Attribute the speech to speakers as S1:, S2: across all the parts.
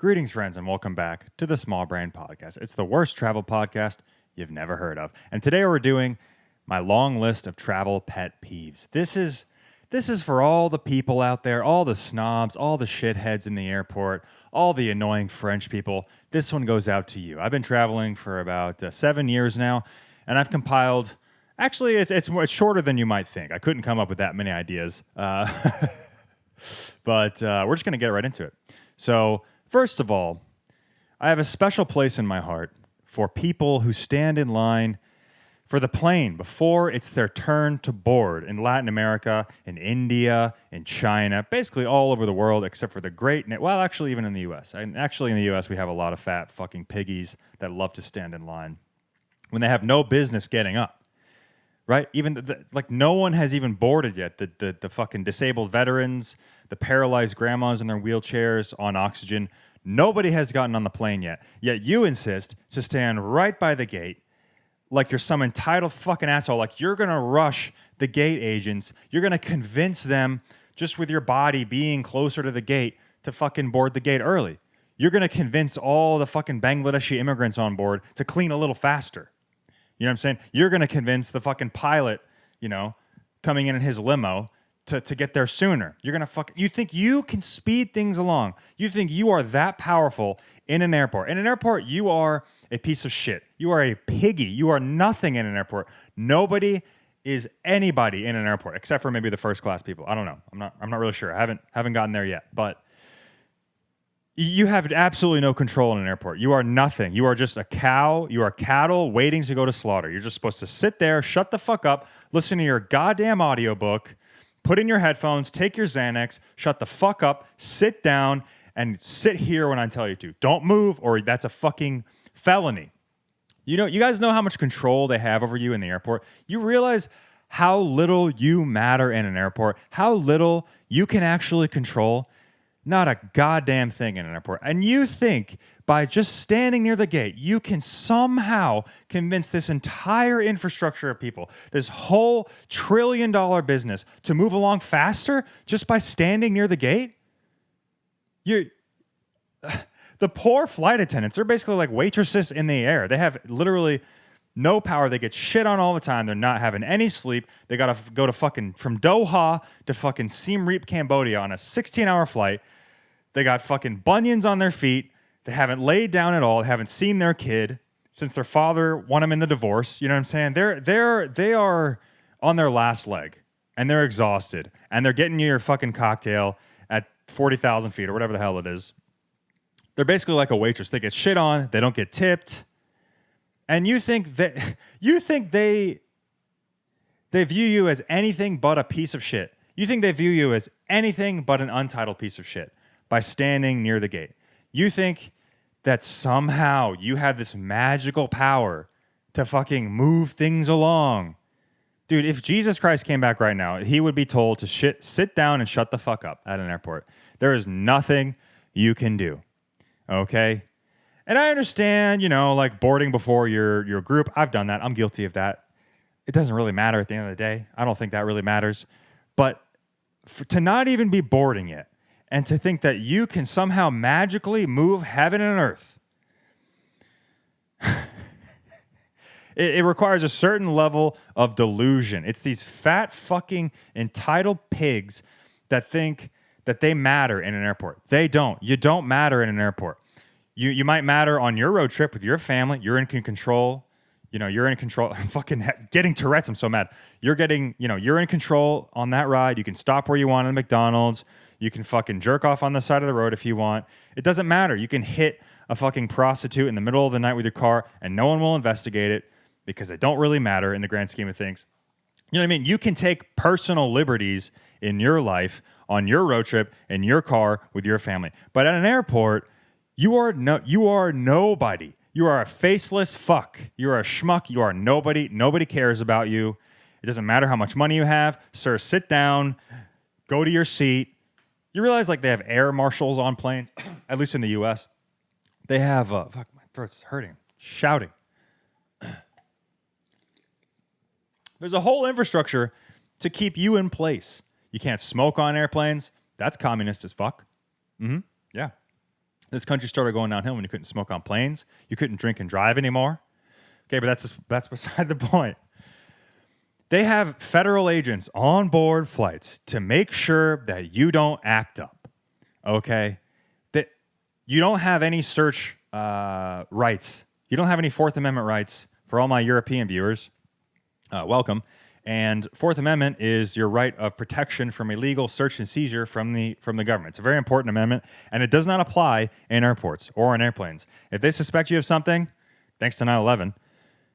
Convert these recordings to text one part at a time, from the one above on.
S1: Greetings, friends, and welcome back to the Small Brain Podcast. It's the worst travel podcast you've never heard of. And today we're doing my long list of travel pet peeves. This is for all the people out there, all the snobs, all the shitheads in the airport, all the annoying French people. This one goes out to you. I've been traveling for about 7 years now, and I've compiled... Actually, it's shorter than you might think. I couldn't come up with that many ideas. But we're just going to get right into it. So... First of all, I have a special place in my heart for people who stand in line for the plane before it's their turn to board in Latin America, in India, in China, basically all over the world except for the well, actually even in the U.S. Actually in the U.S. we have a lot of fat fucking piggies that love to stand in line when they have no business getting up, right? Even like no one has even boarded yet. The fucking disabled veterans, the paralyzed grandmas in their wheelchairs on oxygen. Nobody has gotten on the plane yet. Yet you insist to stand right by the gate like you're some entitled fucking asshole. Like you're going to rush the gate agents. You're going to convince them just with your body being closer to the gate to fucking board the gate early. You're going to convince all the fucking Bangladeshi immigrants on board to clean a little faster. You know what I'm saying? You're going to convince the fucking pilot, coming in his limo to get there sooner. You're going to you think you can speed things along. You think you are that powerful in an airport. In an airport, you are a piece of shit. You are a piggy. You are nothing in an airport. Nobody is anybody in an airport except for maybe the first class people. I don't know. I'm not really sure. I haven't gotten there yet, but you have absolutely no control in an airport. You are nothing. You are just a cow. You are cattle waiting to go to slaughter. You're just supposed to sit there, shut the fuck up, listen to your goddamn audiobook, put in your headphones, take your Xanax, shut the fuck up, sit down, and sit here when I tell you to. Don't move, or that's a fucking felony. You guys know how much control they have over you in the airport? You realize how little you matter in an airport, how little you can actually control? Not a goddamn thing in an airport. And you think by just standing near the gate, you can somehow convince this entire infrastructure of people, this whole $1 trillion business, to move along faster just by standing near the gate? The poor flight attendants, they're basically like waitresses in the air. They have literally no power. They get shit on all the time. They're not having any sleep. They got to go to fucking from Doha to fucking Siem Reap, Cambodia on a 16-hour flight. They got fucking bunions on their feet. They haven't laid down at all. They haven't seen their kid since their father won them in the divorce. You know what I'm saying? They are on their last leg, and they're exhausted, and they're getting you your fucking cocktail at 40,000 feet or whatever the hell it is. They're basically like a waitress. They get shit on. They don't get tipped. And you think they view you as anything but a piece of shit. You think they view you as anything but an untitled piece of shit by standing near the gate. You think that somehow you have this magical power to fucking move things along. Dude, if Jesus Christ came back right now, he would be told to sit down and shut the fuck up at an airport. There is nothing you can do. Okay? And I understand, like boarding before your group. I've done that. I'm guilty of that. It doesn't really matter at the end of the day. I don't think that really matters. But to not even be boarding it and to think that you can somehow magically move heaven and earth, it requires a certain level of delusion. It's these fat fucking entitled pigs that think that they matter in an airport. They don't. You don't matter in an airport. You might matter on your road trip with your family. You're in control. You're in control. I'm fucking getting Tourette's. I'm so mad. You're in control on that ride. You can stop where you want at McDonald's. You can fucking jerk off on the side of the road if you want. It doesn't matter. You can hit a fucking prostitute in the middle of the night with your car and no one will investigate it because they don't really matter in the grand scheme of things. You know what I mean? You can take personal liberties in your life on your road trip in your car with your family. But at an airport, you are nobody. You are a faceless fuck. You are a schmuck. You are nobody. Nobody cares about you. It doesn't matter how much money you have. Sir, sit down. Go to your seat. You realize like they have air marshals on planes, at least in the U.S. They have, fuck, my throat's hurting. Shouting. There's a whole infrastructure to keep you in place. You can't smoke on airplanes. That's communist as fuck. Yeah. This country started going downhill when you couldn't smoke on planes. You couldn't drink and drive anymore. Okay, but that's beside the point. They have federal agents on board flights to make sure that you don't act up. Okay, that you don't have any search rights. You don't have any Fourth Amendment rights. For all my European viewers, welcome. And Fourth Amendment is your right of protection from illegal search and seizure from the government. It's a very important amendment, and it does not apply in airports or on airplanes. If they suspect you of something, thanks to 9/11,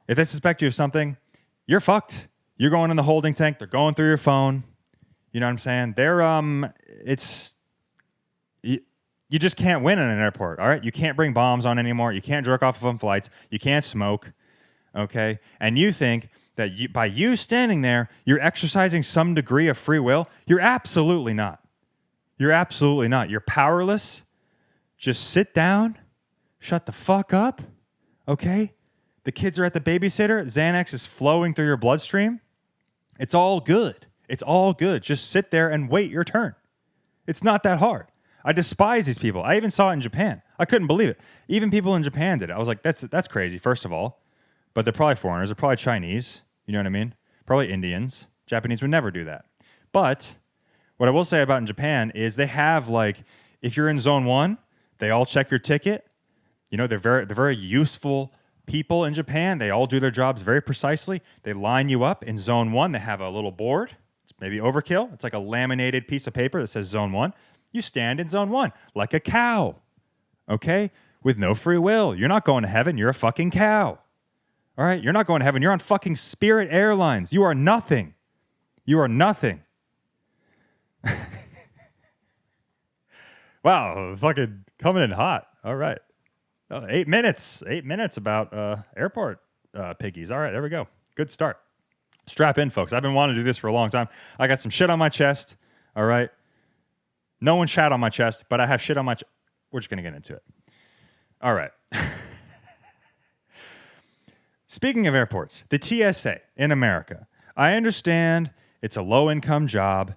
S1: if they suspect you of something, you're fucked. You're going in the holding tank. They're going through your phone. You know what I'm saying? You just can't win in an airport, all right? You can't bring bombs on anymore. You can't jerk off on flights. You can't smoke, okay? And you think that by you standing there, you're exercising some degree of free will. You're absolutely not. You're absolutely not. You're powerless. Just sit down. Shut the fuck up, okay? The kids are at the babysitter. Xanax is flowing through your bloodstream. It's all good. It's all good. Just sit there and wait your turn. It's not that hard. I despise these people. I even saw it in Japan. I couldn't believe it. Even people in Japan did it. I was like, that's crazy, first of all. But they're probably foreigners. They're probably Chinese. You know what I mean? Probably Indians. Japanese would never do that. But what I will say about in Japan is they have, like, if you're in zone 1, they all check your ticket. You know, they're very useful people in Japan. They all do their jobs very precisely. They line you up in zone 1. They have a little board. It's maybe overkill. It's like a laminated piece of paper that says zone 1. You stand in zone 1 like a cow, okay? With no free will. You're not going to heaven. You're a fucking cow. All right? You're not going to heaven. You're on fucking Spirit Airlines. You are nothing. You are nothing. Wow, fucking coming in hot. All right. 8 minutes. 8 minutes about airport piggies. All right, there we go. Good start. Strap in, folks. I've been wanting to do this for a long time. I got some shit on my chest. All right? No one shat on my chest, but I have shit on my chest. We're just going to get into it. All right. Speaking of airports, the TSA in America. I understand it's a low-income job.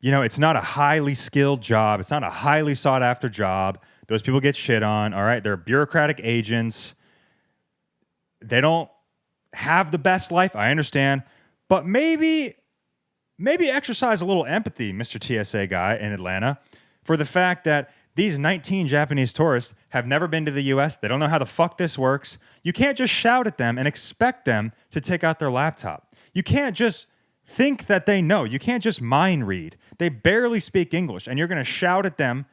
S1: You know, it's not a highly skilled job. It's not a highly sought-after job. Those people get shit on, all right? They're bureaucratic agents. They don't have the best life, I understand. But maybe exercise a little empathy, Mr. TSA guy in Atlanta, for the fact that these 19 Japanese tourists have never been to the U.S. They don't know how the fuck this works. You can't just shout at them and expect them to take out their laptop. You can't just think that they know. You can't just mind read. They barely speak English, and you're going to shout at them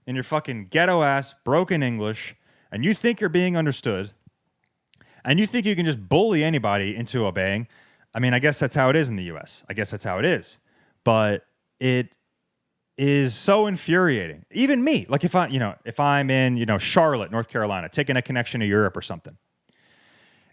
S1: in your fucking ghetto-ass, broken English, and you think you're being understood, and you think you can just bully anybody into obeying. I mean, I guess that's how it is in the U.S. I guess that's how it is. But it is so infuriating. Even me, like if I'm in, Charlotte, North Carolina, taking a connection to Europe or something,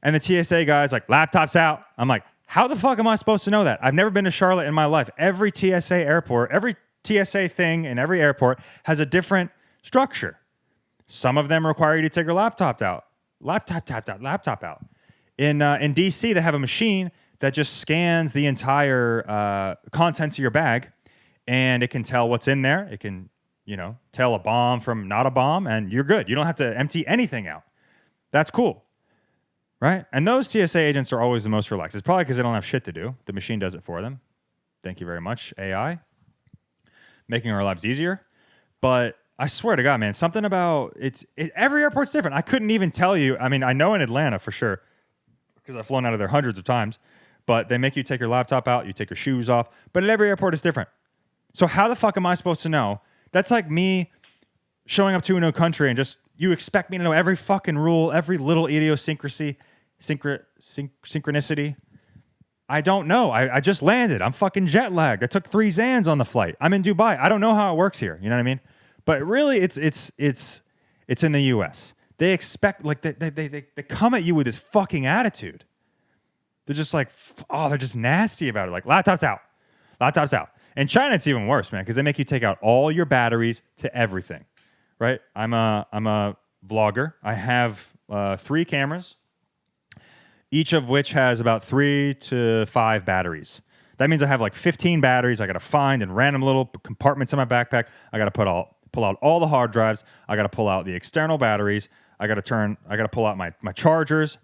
S1: and the TSA guy's like, laptops out. I'm like, how the fuck am I supposed to know that? I've never been to Charlotte in my life. Every TSA airport, every TSA thing in every airport has a different structure. Some of them require you to take your laptop out. In DC, they have a machine that just scans the entire contents of your bag, and it can tell what's in there. It can, tell a bomb from not a bomb, and you're good. You don't have to empty anything out. That's cool, right? And those TSA agents are always the most relaxed. It's probably because they don't have shit to do. The machine does it for them. Thank you very much, AI. Making our lives easier. But I swear to God, man, something about every airport's different. I couldn't even tell you. I mean, I know in Atlanta for sure, because I've flown out of there hundreds of times, but they make you take your laptop out, you take your shoes off, but at every airport is different. So how the fuck am I supposed to know? That's like me showing up to a new country and just, you expect me to know every fucking rule, every little idiosyncrasy, synchronicity. I don't know. I just landed. I'm fucking jet lagged. I took 3 Xans on the flight. I'm in Dubai. I don't know how it works here. You know what I mean? But really, it's in the U.S. They expect, like, they come at you with this fucking attitude. They're just like, they're just nasty about it. Like, laptops out. Laptops out. In China, it's even worse, man, because they make you take out all your batteries to everything, right? I'm a vlogger. I have 3 cameras, each of which has about 3 to 5 batteries. That means I have like 15 batteries I got to find in random little compartments in my backpack. I got to pull out all the hard drives. I got to pull out the external batteries. I got to pull out my chargers.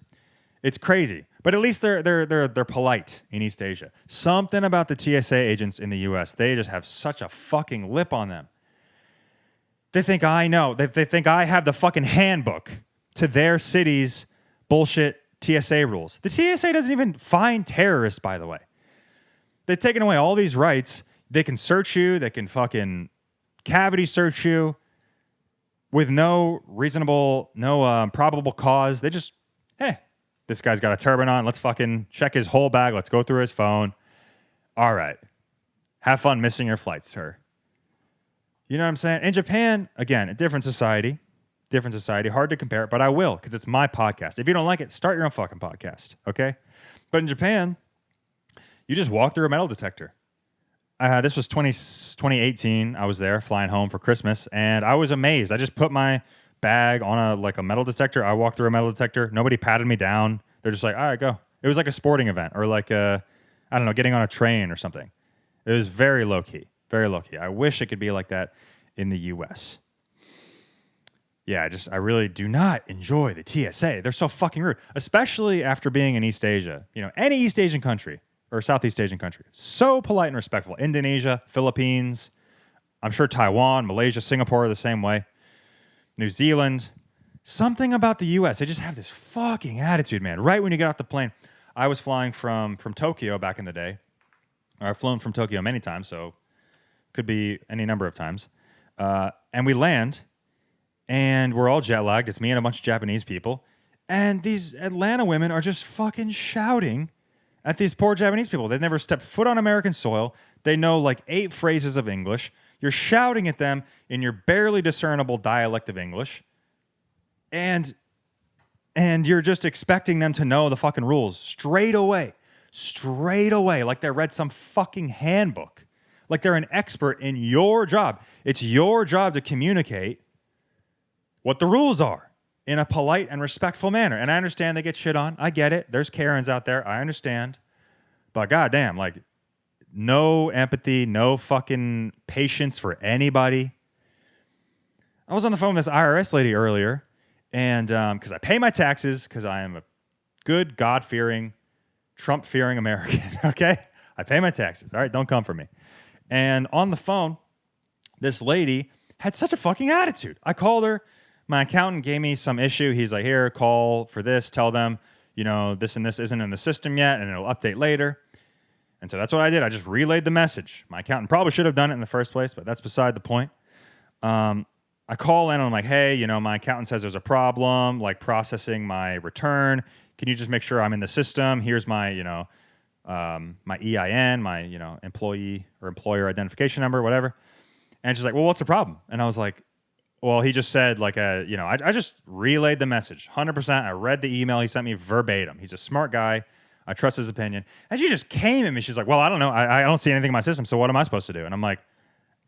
S1: It's crazy. But at least they're polite in East Asia. Something about the TSA agents in the US, they just have such a fucking lip on them. They think I know. They think I have the fucking handbook to their city's bullshit TSA rules. The TSA doesn't even find terrorists, by the way. They've taken away all these rights. They can search you. They can fucking cavity search you with no probable cause. They just, hey, this guy's got a turban on. Let's fucking check his whole bag. Let's go through his phone. All right. Have fun missing your flight, sir. You know what I'm saying? In Japan, again, a different society. Hard to compare, but I will because it's my podcast. If you don't like it, start your own fucking podcast, okay? But in Japan, you just walk through a metal detector. This was 2018. I was there flying home for Christmas, and I was amazed. I just put my bag on a metal detector. I walked through a metal detector. Nobody patted me down. They're just like, all right, go. It was like a sporting event or like getting on a train or something. It was very low key. Very low key. I wish it could be like that in the US. Yeah, I really do not enjoy the TSA. They're so fucking rude, especially after being in East Asia. You know, any East Asian country or Southeast Asian country. So polite and respectful. Indonesia, Philippines, I'm sure Taiwan, Malaysia, Singapore are the same way. New Zealand. Something about the US, they just have this fucking attitude, man. Right when you get off the plane. I was flying from Tokyo back in the day. I've flown from Tokyo many times, so could be any number of times. And we land, and we're all jet lagged. It's me and a bunch of Japanese people. And these Atlanta women are just fucking shouting at these poor Japanese people. They've never stepped foot on American soil. They know like 8 phrases of English. You're shouting at them in your barely discernible dialect of English. And you're just expecting them to know the fucking rules straight away, like they read some fucking handbook. Like they're an expert in your job. It's your job to communicate what the rules are in a polite and respectful manner. And I understand they get shit on. I get it. There's Karens out there. I understand. But goddamn, like no empathy, no fucking patience for anybody. I was on the phone with this IRS lady earlier, and because I pay my taxes, because I am a good, God-fearing, Trump-fearing American, okay? I pay my taxes. All right, don't come for me. And on the phone, this lady had such a fucking attitude. I called her. My accountant gave me some issue. He's like, here, call for this. Tell them, this and this isn't in the system yet, and it'll update later. And so that's what I did. I just relayed the message. My accountant probably should have done it in the first place, but that's beside the point. I call in and I'm like, hey, my accountant says there's a problem, like processing my return. Can you just make sure I'm in the system? Here's my, my EIN, my, employee or employer identification number, whatever. And she's like, well, what's the problem? And I was like, well, he just said I just relayed the message 100%. I read the email he sent me verbatim. He's a smart guy. I trust his opinion. And she just came at me. She's like, well, I don't know. I don't see anything in my system. So what am I supposed to do? And I'm like,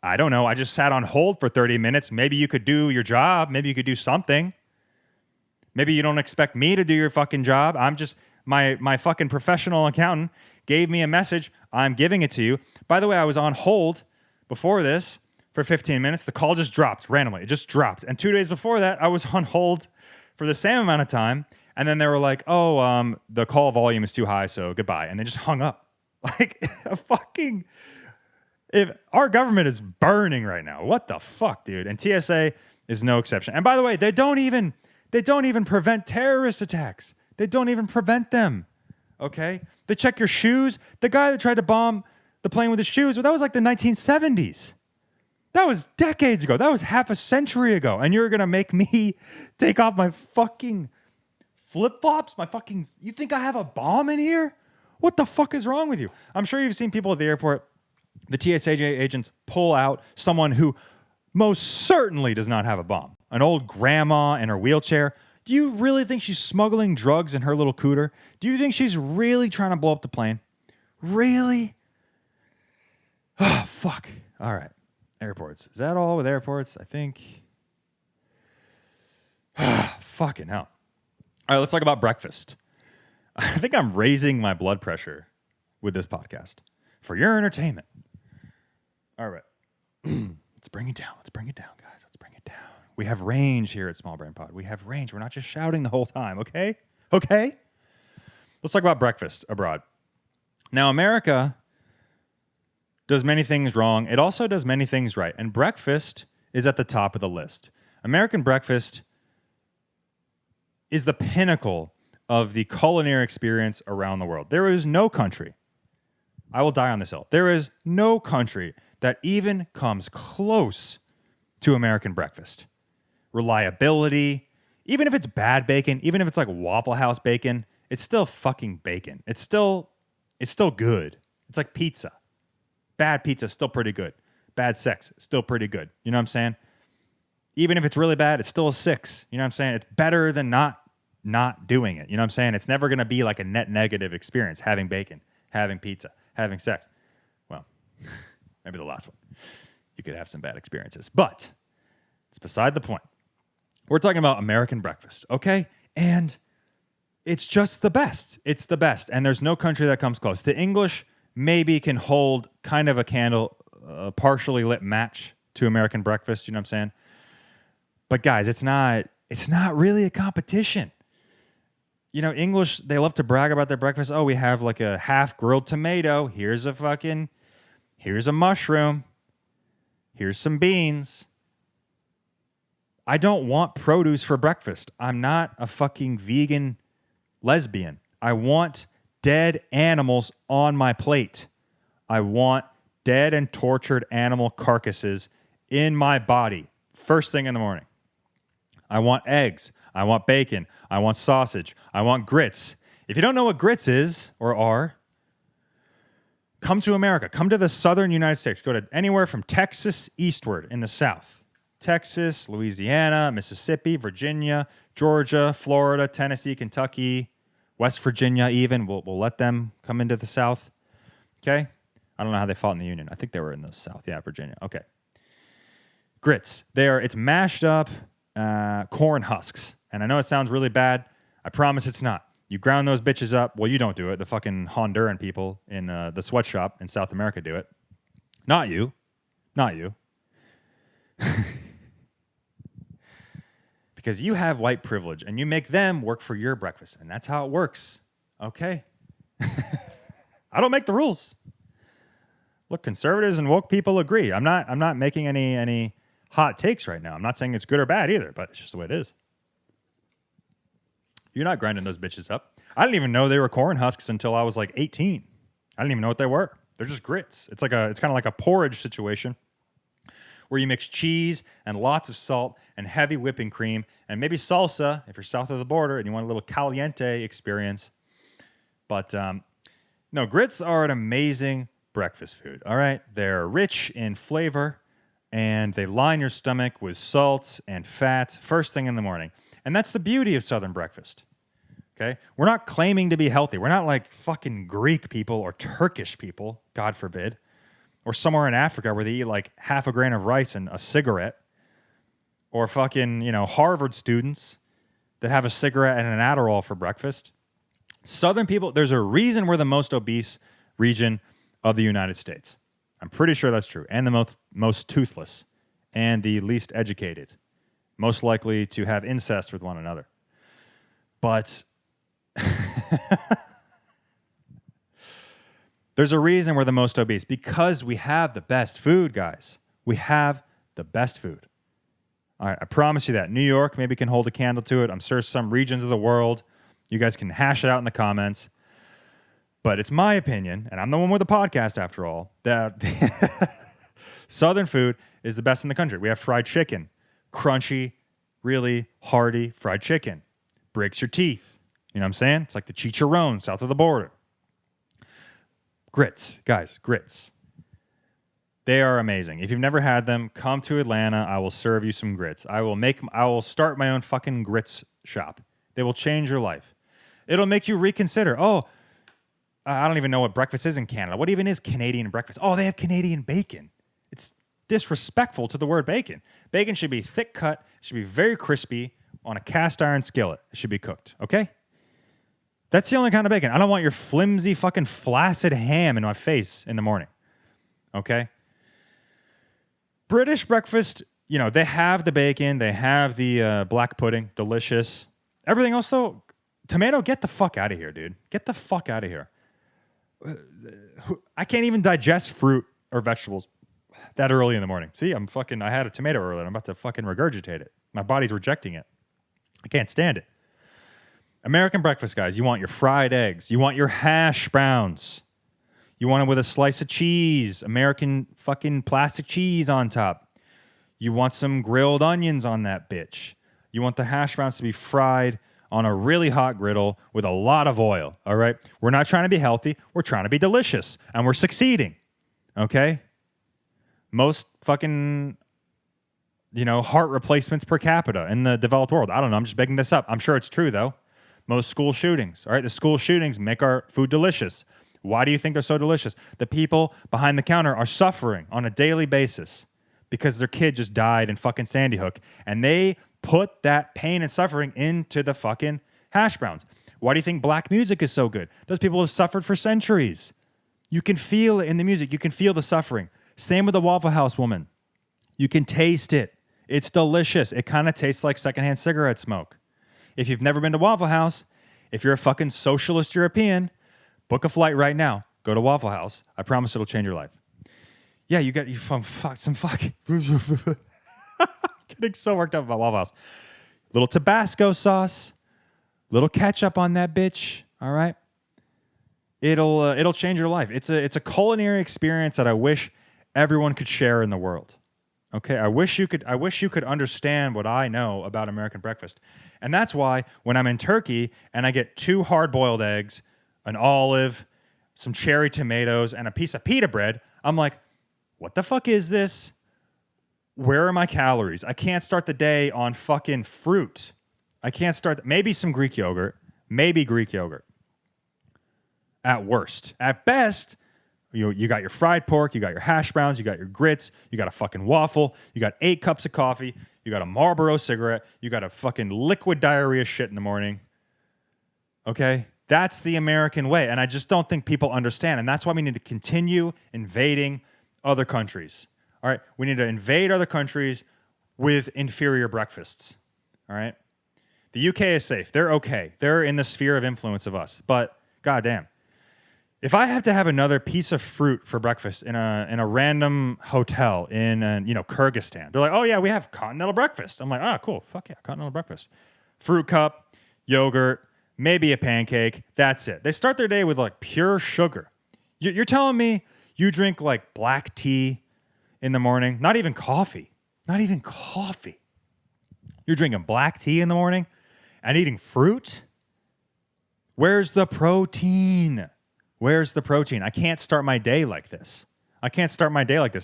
S1: I don't know. I just sat on hold for 30 minutes. Maybe you could do your job. Maybe you could do something. Maybe you don't expect me to do your fucking job. I'm just, my fucking professional accountant gave me a message. I'm giving it to you. By the way, I was on hold before this for 15 minutes. The call just dropped randomly. It just dropped. And 2 days before that, I was on hold for the same amount of time. And then they were like, oh, the call volume is too high, so goodbye. And they just hung up. Like, if our government is burning right now. What the fuck, dude? And TSA is no exception. And by the way, they don't even prevent terrorist attacks. They don't even prevent them. Okay? They check your shoes. The guy that tried to bomb the plane with his shoes, that was like the 1970s. That was decades ago. That was half a century ago. And you're going to make me take off my fucking flip-flops? You think I have a bomb in here? What the fuck is wrong with you? I'm sure you've seen people at the airport, the TSA agents pull out someone who most certainly does not have a bomb. An old grandma in her wheelchair. Do you really think she's smuggling drugs in her little cooter? Do you think she's really trying to blow up the plane? Really? Oh, fuck. All right. Airports. Is that all with airports? I think. Fucking hell. All right, let's talk about breakfast. I think I'm raising my blood pressure with this podcast for your entertainment. All right. Let's bring it down. Let's bring it down, guys. We have range here at Small Brain Pod. We have range. We're not just shouting the whole time, okay? Okay? Let's talk about breakfast abroad. Now, America does many things wrong. It also does many things right. And breakfast is at the top of the list. American breakfast is the pinnacle of the culinary experience around the world. There is no country, I will die on this hill, there is no country that even comes close to American breakfast. Reliability, even if it's bad bacon, even if it's like Waffle House bacon, it's still fucking bacon. It's still good. It's like pizza. Bad pizza is still pretty good. Bad sex, still pretty good. You know what I'm saying? Even if it's really bad, it's still a 6. You know what I'm saying? It's better than not doing it. You know what I'm saying? It's never going to be like a net negative experience, having bacon, having pizza, having sex. Well, maybe the last one. You could have some bad experiences. But it's beside the point. We're talking about American breakfast, okay? And it's just the best. It's the best. And there's no country that comes close. The English maybe can hold kind of a candle, a partially lit match to American breakfast. You know what I'm saying? But guys, it's not really a competition. You know, English, they love to brag about their breakfast. Oh, we have like a half grilled tomato. Here's a mushroom. Here's some beans. I don't want produce for breakfast. I'm not a fucking vegan lesbian. I want dead animals on my plate. I want dead and tortured animal carcasses in my body first thing in the morning. I want eggs. I want bacon. I want sausage. I want grits. If you don't know what grits is or are, come to America. Come to the southern United States. Go to anywhere from Texas eastward in the south. Texas, Louisiana, Mississippi, Virginia, Georgia, Florida, Tennessee, Kentucky, West Virginia even. We'll let them come into the south. Okay? I don't know how they fought in the Union. I think they were in the south. Yeah, Virginia. Okay. Grits. It's mashed up corn husks. And I know it sounds really bad. I promise it's not. You ground those bitches up. Well, you don't do it. The fucking Honduran people in the sweatshop in South America do it. Not you. Not you. Because you have white privilege and you make them work for your breakfast. And that's how it works. Okay? I don't make the rules. Look, conservatives and woke people agree. I'm not making any hot takes right now. I'm not saying it's good or bad either, but it's just the way it is. You're not grinding those bitches up. I didn't even know they were corn husks until I was like 18. I didn't even know what they were. They're just grits. It's kind of like a porridge situation where you mix cheese and lots of salt and heavy whipping cream and maybe salsa if you're south of the border and you want a little caliente experience. But no, grits are an amazing breakfast food. All right, they're rich in flavor and they line your stomach with salt and fat first thing in the morning. And that's the beauty of Southern breakfast. Okay? We're not claiming to be healthy. We're not like fucking Greek people or Turkish people, God forbid, or somewhere in Africa where they eat like half a grain of rice and a cigarette, or fucking, Harvard students that have a cigarette and an Adderall for breakfast. Southern people, there's a reason we're the most obese region of the United States. I'm pretty sure that's true. And the most toothless and the least educated. Most likely to have incest with one another. But there's a reason we're the most obese. Because we have the best food, guys. We have the best food. All right, I promise you that. New York maybe can hold a candle to it. I'm sure some regions of the world, you guys can hash it out in the comments. But it's my opinion, and I'm the one with the podcast after all, that Southern food is the best in the country. We have fried chicken. Crunchy, really hearty fried chicken. Breaks your teeth. You know what I'm saying? It's like the chicharron south of the border. Grits, guys, grits. They are amazing. If you've never had them, come to Atlanta. I will serve you some grits. I will start my own fucking grits shop. They will change your life. It'll make you reconsider. Oh, I don't even know what breakfast is in Canada. What even is Canadian breakfast? Oh, they have Canadian bacon. It's disrespectful to the word bacon. Bacon should be thick cut, should be very crispy on a cast iron skillet. It should be cooked, okay? That's the only kind of bacon. I don't want your flimsy fucking flaccid ham in my face in the morning, okay? British breakfast they have the bacon, they have the black pudding, delicious. Everything else, though, tomato, get the fuck out of here, dude. Get the fuck out of here. I can't even digest fruit or vegetables that early in the morning. See, I had a tomato earlier. I'm about to fucking regurgitate it. My body's rejecting it. I can't stand it. American breakfast, guys. You want your fried eggs. You want your hash browns. You want it with a slice of cheese, American fucking plastic cheese on top. You want some grilled onions on that bitch. You want the hash browns to be fried on a really hot griddle with a lot of oil, all right? We're not trying to be healthy. We're trying to be delicious, and we're succeeding, okay? Most fucking, heart replacements per capita in the developed world. I don't know. I'm just making this up. I'm sure it's true, though. Most school shootings, all right? The school shootings make our food delicious. Why do you think they're so delicious? The people behind the counter are suffering on a daily basis because their kid just died in fucking Sandy Hook, and they put that pain and suffering into the fucking hash browns. Why do you think black music is so good? Those people have suffered for centuries. You can feel it in the music. You can feel the suffering. Same with the Waffle House woman. You can taste it. It's delicious. It kind of tastes like secondhand cigarette smoke. If you've never been to Waffle House, if you're a fucking socialist European, book a flight right now. Go to Waffle House. I promise it'll change your life. Yeah, you some fucking... Getting so worked up about Waffle House. Little Tabasco sauce, little ketchup on that bitch. All right, it'll change your life. It's a culinary experience that I wish everyone could share in the world. Okay, I wish you could understand what I know about American breakfast, and that's why when I'm in Turkey and I get 2 hard-boiled eggs, an olive, some cherry tomatoes, and a piece of pita bread, I'm like, what the fuck is this? Where are my calories? I can't start the day on fucking fruit. I can't start... Maybe some Greek yogurt. Maybe Greek yogurt. At worst. At best, you got your fried pork, you got your hash browns, you got your grits, you got a fucking waffle, you got 8 cups of coffee, you got a Marlboro cigarette, you got a fucking liquid diarrhea shit in the morning. Okay? That's the American way, and I just don't think people understand, and that's why we need to continue invading other countries. All right, we need to invade other countries with inferior breakfasts. All right, the UK is safe. They're okay. They're in the sphere of influence of us. But goddamn, if I have to have another piece of fruit for breakfast in a random hotel in Kyrgyzstan, they're like, oh yeah, we have continental breakfast. I'm like, oh cool, fuck yeah, continental breakfast. Fruit cup, yogurt, maybe a pancake. That's it. They start their day with like pure sugar. You're telling me you drink like black tea in the morning, not even coffee. You're drinking black tea in the morning and eating fruit? Where's the protein? I can't start my day like this.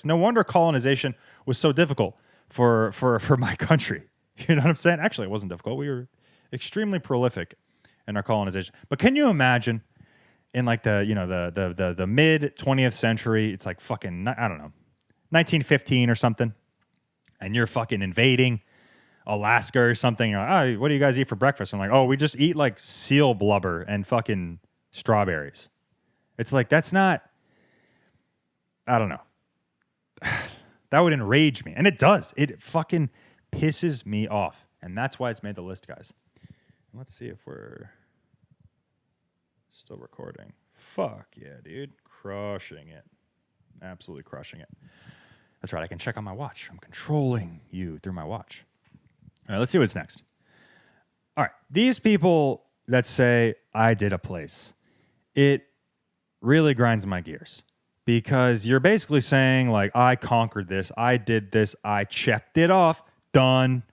S1: No wonder colonization was so difficult for my country. You know what I'm saying? Actually, it wasn't difficult. We were extremely prolific in our colonization. But can you imagine in like the mid 20th century, it's like fucking, I don't know, 1915 or something, and you're fucking invading Alaska or something. You're like, oh, what do you guys eat for breakfast? I'm like, oh, we just eat like seal blubber and fucking strawberries. It's like, that's not, I don't know. That would enrage me. And it does. It fucking pisses me off. And that's why it's made the list, guys. Let's see if we're still recording. Fuck yeah, dude. Crushing it. Absolutely crushing it. That's right. I can check on my watch. I'm controlling you through my watch. All right, let's see what's next. All right. These people that say, I did a place, it really grinds my gears because you're basically saying, like, I conquered this. I did this. I checked it off. Done.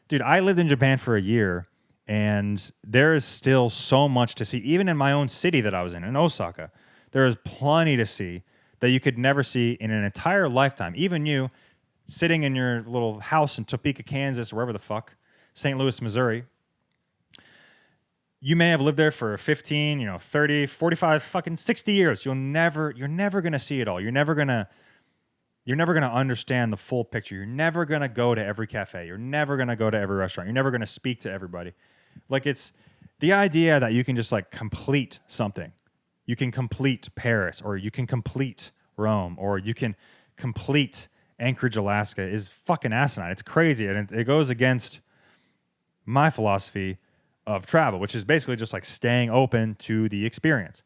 S1: Dude, I lived in Japan for a year, and there is still so much to see. Even in my own city that I was in Osaka, there is plenty to see that you could never see in an entire lifetime. Even you, sitting in your little house in Topeka, Kansas, or wherever the fuck, St. Louis, Missouri, you may have lived there for 15, 30, 45, fucking 60 years. You're never going to see it all. You're never going to understand the full picture. You're never going to go to every cafe. You're never going to go to every restaurant. You're never going to speak to everybody. Like, it's the idea that you can just like complete something. You can complete Paris, or you can complete Rome, or you can complete Anchorage, Alaska is fucking asinine. It's crazy. And it goes against my philosophy of travel, which is basically just like staying open to the experience.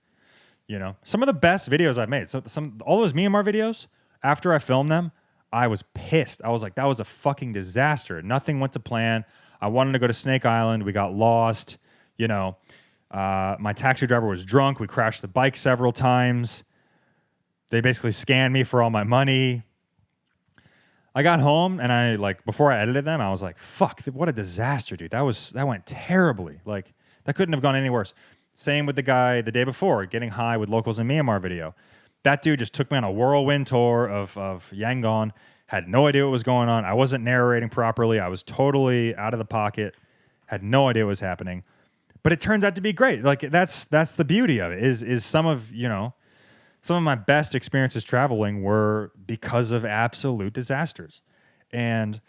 S1: You know, some of the best videos I've made. So all those Myanmar videos, after I filmed them, I was pissed. I was like, that was a fucking disaster. Nothing went to plan. I wanted to go to Snake Island. We got lost. You know, my taxi driver was drunk. We crashed the bike several times. They basically scanned me for all my money. I got home and I like before I edited them, I was like, fuck, what a disaster, dude. That went terribly. Like that couldn't have gone any worse. Same with the guy the day before, getting high with locals in Myanmar video. That dude just took me on a whirlwind tour of Yangon, had no idea what was going on. I wasn't narrating properly. I was totally out of the pocket, had no idea what was happening. But it turns out to be great. Like that's the beauty of it is some of my best experiences traveling were because of absolute disasters. And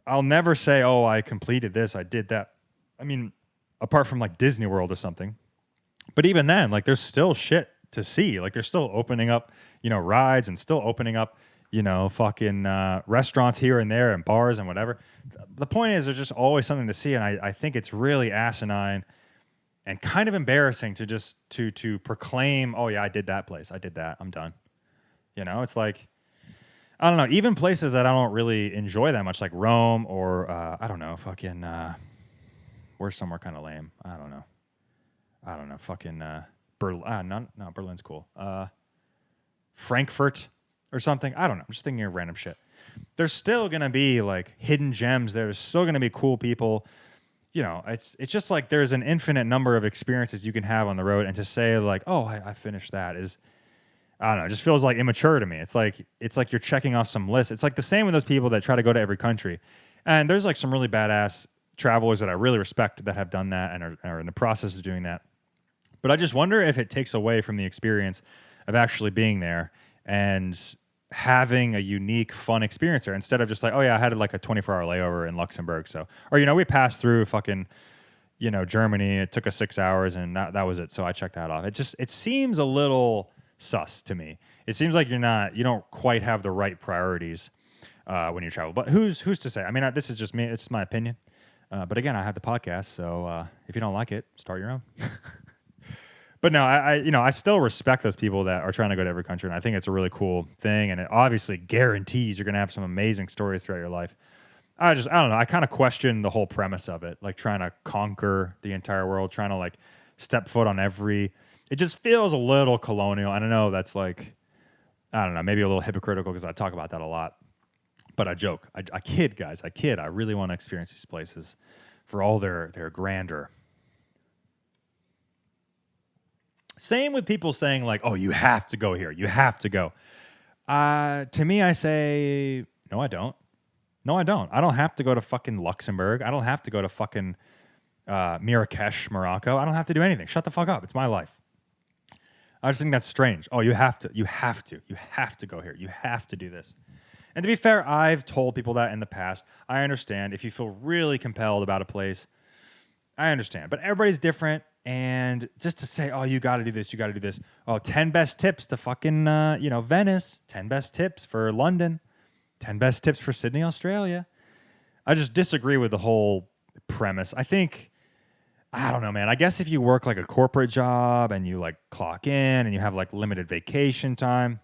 S1: I'll never say, oh, I completed this, I did that. I mean, apart from like Disney World or something. But even then, like there's still shit to see. Like they're still opening up, rides and still opening up, fucking restaurants here and there and bars and whatever. The point is there's just always something to see. And I think it's really asinine and kind of embarrassing to just to proclaim, oh yeah, I did that place. I did that. I'm done. It's like, I don't know, even places that I don't really enjoy that much, like Rome or I don't know, fucking where's somewhere kind of lame? I don't know, fucking Berlin. No, Berlin's cool. Frankfurt or something. I don't know. I'm just thinking of random shit. There's still gonna be like hidden gems. There's still gonna be cool people. It's just like there's an infinite number of experiences you can have on the road, and to say like, oh, I finished that is, I don't know, it just feels like immature to me. It's like you're checking off some list. It's like the same with those people that try to go to every country. And there's like some really badass travelers that I really respect that have done that and are in the process of doing that. But I just wonder if it takes away from the experience of actually being there and having a unique, fun experience there, instead of just like, oh yeah, I had like a 24-hour layover in Luxembourg. So, or, we passed through fucking, Germany. It took us 6 hours and that was it. So I checked that off. It seems a little sus to me. It seems like you don't quite have the right priorities when you travel. But who's to say? I mean, this is just me. It's my opinion. But again, I have the podcast. So if you don't like it, start your own. But no, I still respect those people that are trying to go to every country, and I think it's a really cool thing, and it obviously guarantees you're going to have some amazing stories throughout your life. I don't know. I kind of question the whole premise of it, like trying to conquer the entire world, trying to like step foot on every. It just feels a little colonial. I don't know. That's like, I don't know, maybe a little hypocritical because I talk about that a lot. But I joke. I kid, guys. I kid. I really want to experience these places for all their grandeur. Same with people saying like, oh, you have to go here. You have to go. To me, I say, no, I don't. No, I don't. I don't have to go to fucking Luxembourg. I don't have to go to fucking Marrakesh, Morocco. I don't have to do anything. Shut the fuck up. It's my life. I just think that's strange. Oh, you have to go here. You have to do this. And to be fair, I've told people that in the past. I understand if you feel really compelled about a place. I understand. But everybody's different. And just to say, oh, you got to do this, you got to do this. Oh, 10 best tips to fucking, Venice. 10 best tips for London. 10 best tips for Sydney, Australia. I just disagree with the whole premise. I think, I don't know, man. I guess if you work like a corporate job and you like clock in and you have like limited vacation time,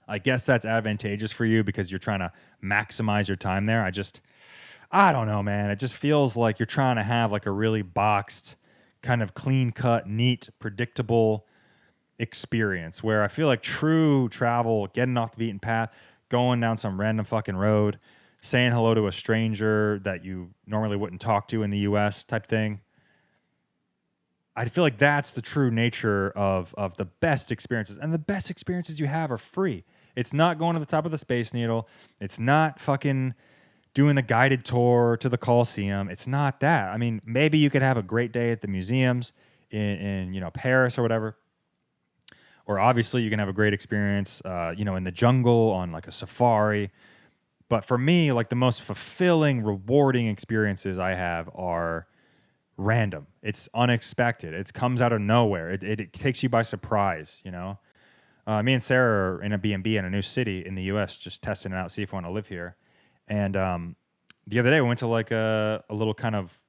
S1: I guess that's advantageous for you because you're trying to maximize your time there. I don't know, man. It just feels like you're trying to have like a really boxed, kind of clean-cut, neat, predictable experience where I feel like true travel, getting off the beaten path, going down some random fucking road, saying hello to a stranger that you normally wouldn't talk to in the U.S. type thing. I feel like that's the true nature of the best experiences. And the best experiences you have are free. It's not going to the top of the Space Needle. It's not fucking doing the guided tour to the Colosseum. It's not that. I mean, maybe you could have a great day at the museums in Paris or whatever. Or obviously you can have a great experience, in the jungle on like a safari. But for me, like the most fulfilling, rewarding experiences I have are random. It's unexpected. It comes out of nowhere. It takes you by surprise, Me and Sarah are in a B&B in a new city in the U.S., just testing it out, see if we want to live here. And the other day we went to like a little kind of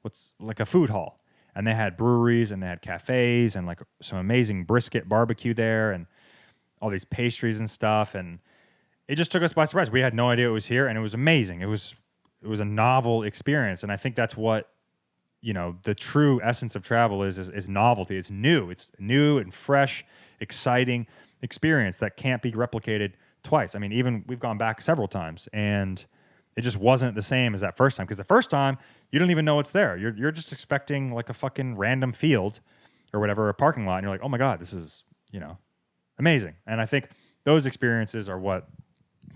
S1: what's like a food hall, and they had breweries and they had cafes and like some amazing brisket barbecue there and all these pastries and stuff. And it just took us by surprise. We had no idea it was here, and it was amazing. It was a novel experience, and I think that's what the true essence of travel is novelty. It's new and fresh, exciting experience that can't be replicated twice. I mean, even we've gone back several times, and it just wasn't the same as that first time, because the first time you don't even know what's there. You're just expecting like a fucking random field or whatever, a parking lot, and you're like, oh my God, this is amazing. And I think those experiences are what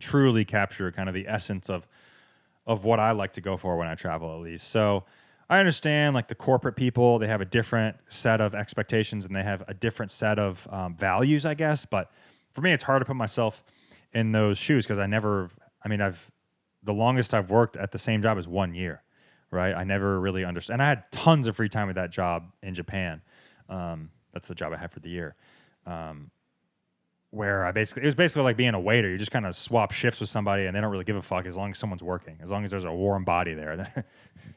S1: truly capture kind of the essence of what I like to go for when I travel, at least. So I understand like the corporate people, they have a different set of expectations and they have a different set of values, I guess. But for me, it's hard to put myself in those shoes because the longest I've worked at the same job is 1 year, right? I never really understood. And I had tons of free time with that job in Japan. That's the job I had for the year. Where it was basically like being a waiter. You just kind of swap shifts with somebody and they don't really give a fuck as long as someone's working, as long as there's a warm body there.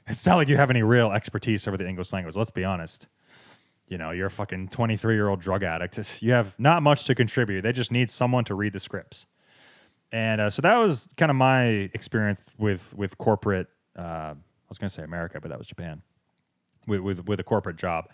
S1: It's not like you have any real expertise over the English language. Let's be honest. You're a fucking 23-year-old drug addict. You have not much to contribute. They just need someone to read the scripts. And so that was kind of my experience with corporate, I was going to say America, but that was Japan, with a corporate job.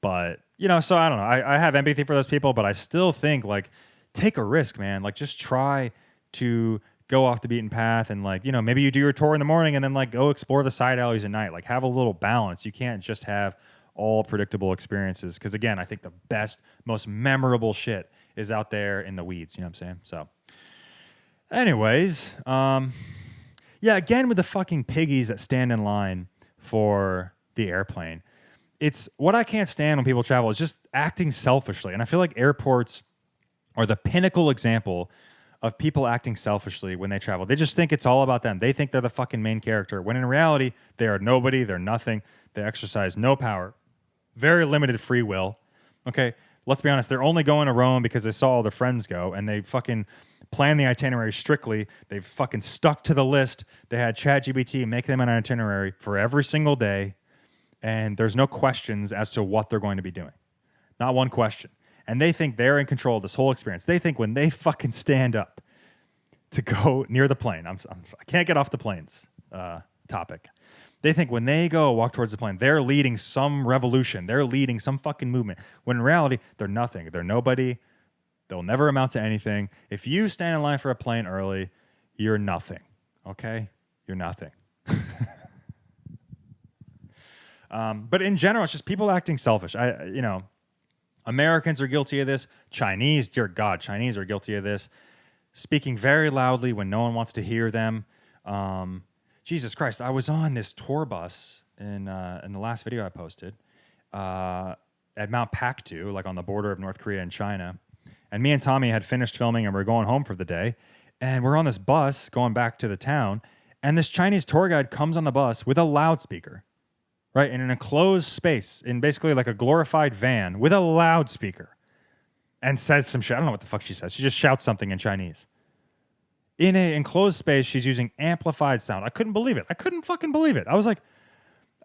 S1: But, so I don't know. I have empathy for those people, but I still think like, take a risk, man. Like just try to go off the beaten path and like, maybe you do your tour in the morning and then like go explore the side alleys at night. Like have a little balance. You can't just have all predictable experiences. Cause again, I think the best, most memorable shit is out there in the weeds. You know what I'm saying? So anyways, again, with the fucking piggies that stand in line for the airplane, it's what I can't stand when people travel is just acting selfishly. And I feel like airports are the pinnacle example of people acting selfishly when they travel. They just think it's all about them. They think they're the fucking main character, when in reality, they are nobody, they're nothing. They exercise no power, very limited free will. Okay, let's be honest, they're only going to Rome because they saw all their friends go, and they fucking planned the itinerary strictly. They've fucking stuck to the list. They had ChatGPT make them an itinerary for every single day, and there's no questions as to what they're going to be doing. Not one question. And they think they're in control of this whole experience. They think when they fucking stand up to go near the plane, I can't get off the planes topic. They think when they go walk towards the plane, they're leading some revolution. They're leading some fucking movement. When in reality, they're nothing. They're nobody. They'll never amount to anything. If you stand in line for a plane early, you're nothing. Okay? You're nothing. But in general, it's just people acting selfish. Americans are guilty of this. Chinese, dear God, Chinese are guilty of this. Speaking very loudly when no one wants to hear them. Jesus Christ, I was on this tour bus in the last video I posted at Mount Paktu, like on the border of North Korea and China. And me and Tommy had finished filming and we're going home for the day. And we're on this bus going back to the town. And this Chinese tour guide comes on the bus with a loudspeaker. Right, in an enclosed space, in basically like a glorified van with a loudspeaker, and says some shit. I don't know what the fuck she says. She just shouts something in Chinese. In an enclosed space, she's using amplified sound. I couldn't believe it. I couldn't fucking believe it. I was like,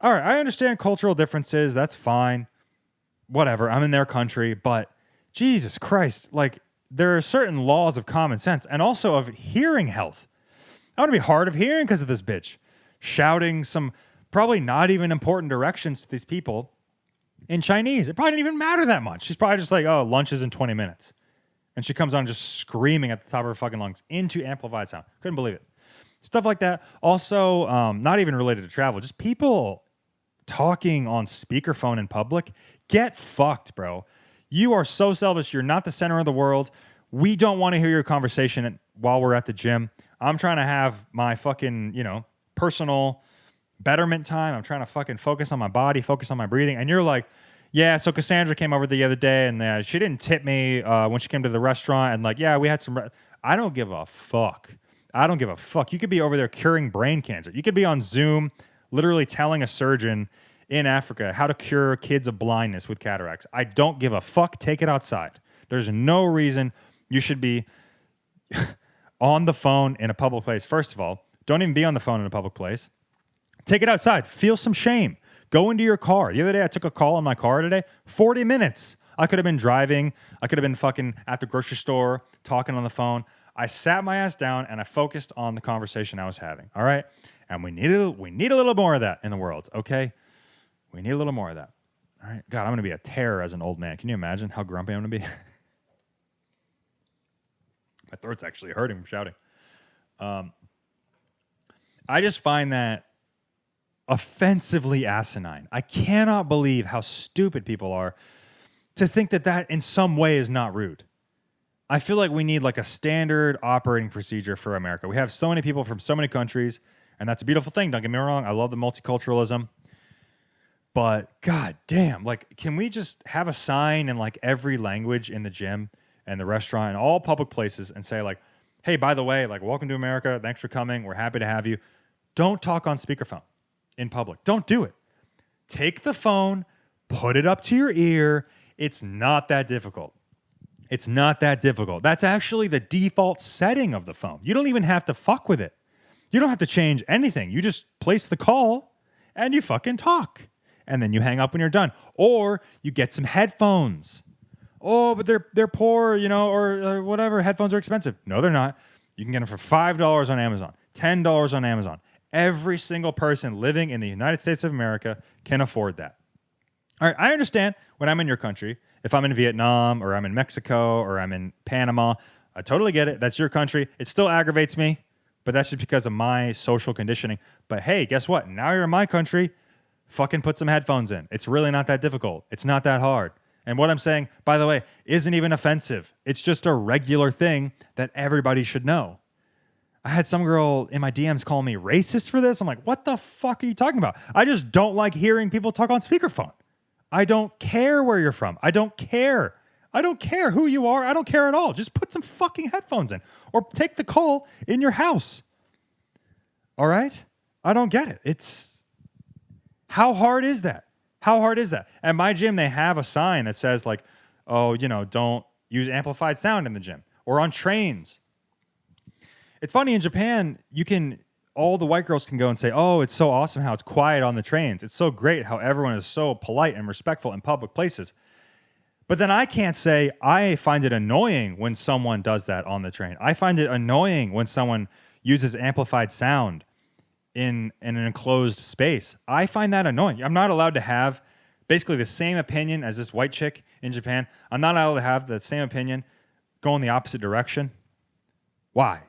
S1: all right, I understand cultural differences. That's fine. Whatever. I'm in their country. But Jesus Christ, like there are certain laws of common sense and also of hearing health. I want to be hard of hearing because of this bitch shouting some probably not even important directions to these people in Chinese. It probably didn't even matter that much. She's probably just like, oh, lunch is in 20 minutes. And she comes on just screaming at the top of her fucking lungs into amplified sound. Couldn't believe it. Stuff like that. Also, not even related to travel, just people talking on speakerphone in public. Get fucked, bro. You are so selfish. You're not the center of the world. We don't want to hear your conversation while we're at the gym. I'm trying to have my fucking, personal betterment time. I'm trying to fucking focus on my body, focus on my breathing. And you're like, yeah, so Cassandra came over the other day and she didn't tip me when she came to the restaurant. And like, yeah, we had some... I don't give a fuck. I don't give a fuck. You could be over there curing brain cancer. You could be on Zoom literally telling a surgeon in Africa how to cure kids of blindness with cataracts. I don't give a fuck. Take it outside. There's no reason you should be on the phone in a public place. First of all, don't even be on the phone in a public place. Take it outside. Feel some shame. Go into your car. The other day, I took a call in my car today. 40 minutes. I could have been driving. I could have been fucking at the grocery store talking on the phone. I sat my ass down and I focused on the conversation I was having. All right? And we need a little more of that in the world, okay? We need a little more of that. All right? God, I'm going to be a terror as an old man. Can you imagine how grumpy I'm going to be? My throat's actually hurting from shouting. I just find that offensively asinine. I cannot believe how stupid people are to think that that in some way is not rude. I feel like we need like a standard operating procedure for America. We have so many people from so many countries, and that's a beautiful thing. Don't get me wrong. I love the multiculturalism. But god damn, like, can we just have a sign in like every language in the gym and the restaurant and all public places and say like, hey, by the way, like, welcome to America. Thanks for coming. We're happy to have you. Don't talk on speakerphone in public. Don't do it. Take the phone, put it up to your ear. It's not that difficult. It's not that difficult. That's actually the default setting of the phone. You don't even have to fuck with it. You don't have to change anything. You just place the call and you fucking talk. And then you hang up when you're done. Or you get some headphones. Oh, but they're poor, you know, or whatever. Headphones are expensive. No, they're not. You can get them for $5 on Amazon, $10 on Amazon. Every single person living in the United States of America can afford that. All right, I understand when I'm in your country, if I'm in Vietnam or I'm in Mexico or I'm in Panama, I totally get it. That's your country. It still aggravates me, but that's just because of my social conditioning. But hey, guess what? Now you're in my country. Fucking put some headphones in. It's really not that difficult. It's not that hard. And what I'm saying, by the way, isn't even offensive. It's just a regular thing that everybody should know. I had some girl in my DMs call me racist for this. I'm like, what the fuck are you talking about? I just don't like hearing people talk on speakerphone. I don't care where you're from. I don't care. I don't care who you are. I don't care at all. Just put some fucking headphones in or take the call in your house. All right? I don't get it. It's how hard is that? How hard is that? At my gym, they have a sign that says like, oh, you know, don't use amplified sound in the gym or on trains. It's funny in Japan, all the white girls can go and say, oh, it's so awesome how it's quiet on the trains. It's so great how everyone is so polite and respectful in public places. But then I can't say I find it annoying when someone does that on the train. I find it annoying when someone uses amplified sound in an enclosed space. I find that annoying. I'm not allowed to have basically the same opinion as this white chick in Japan. I'm not allowed to have the same opinion go in the opposite direction. Why?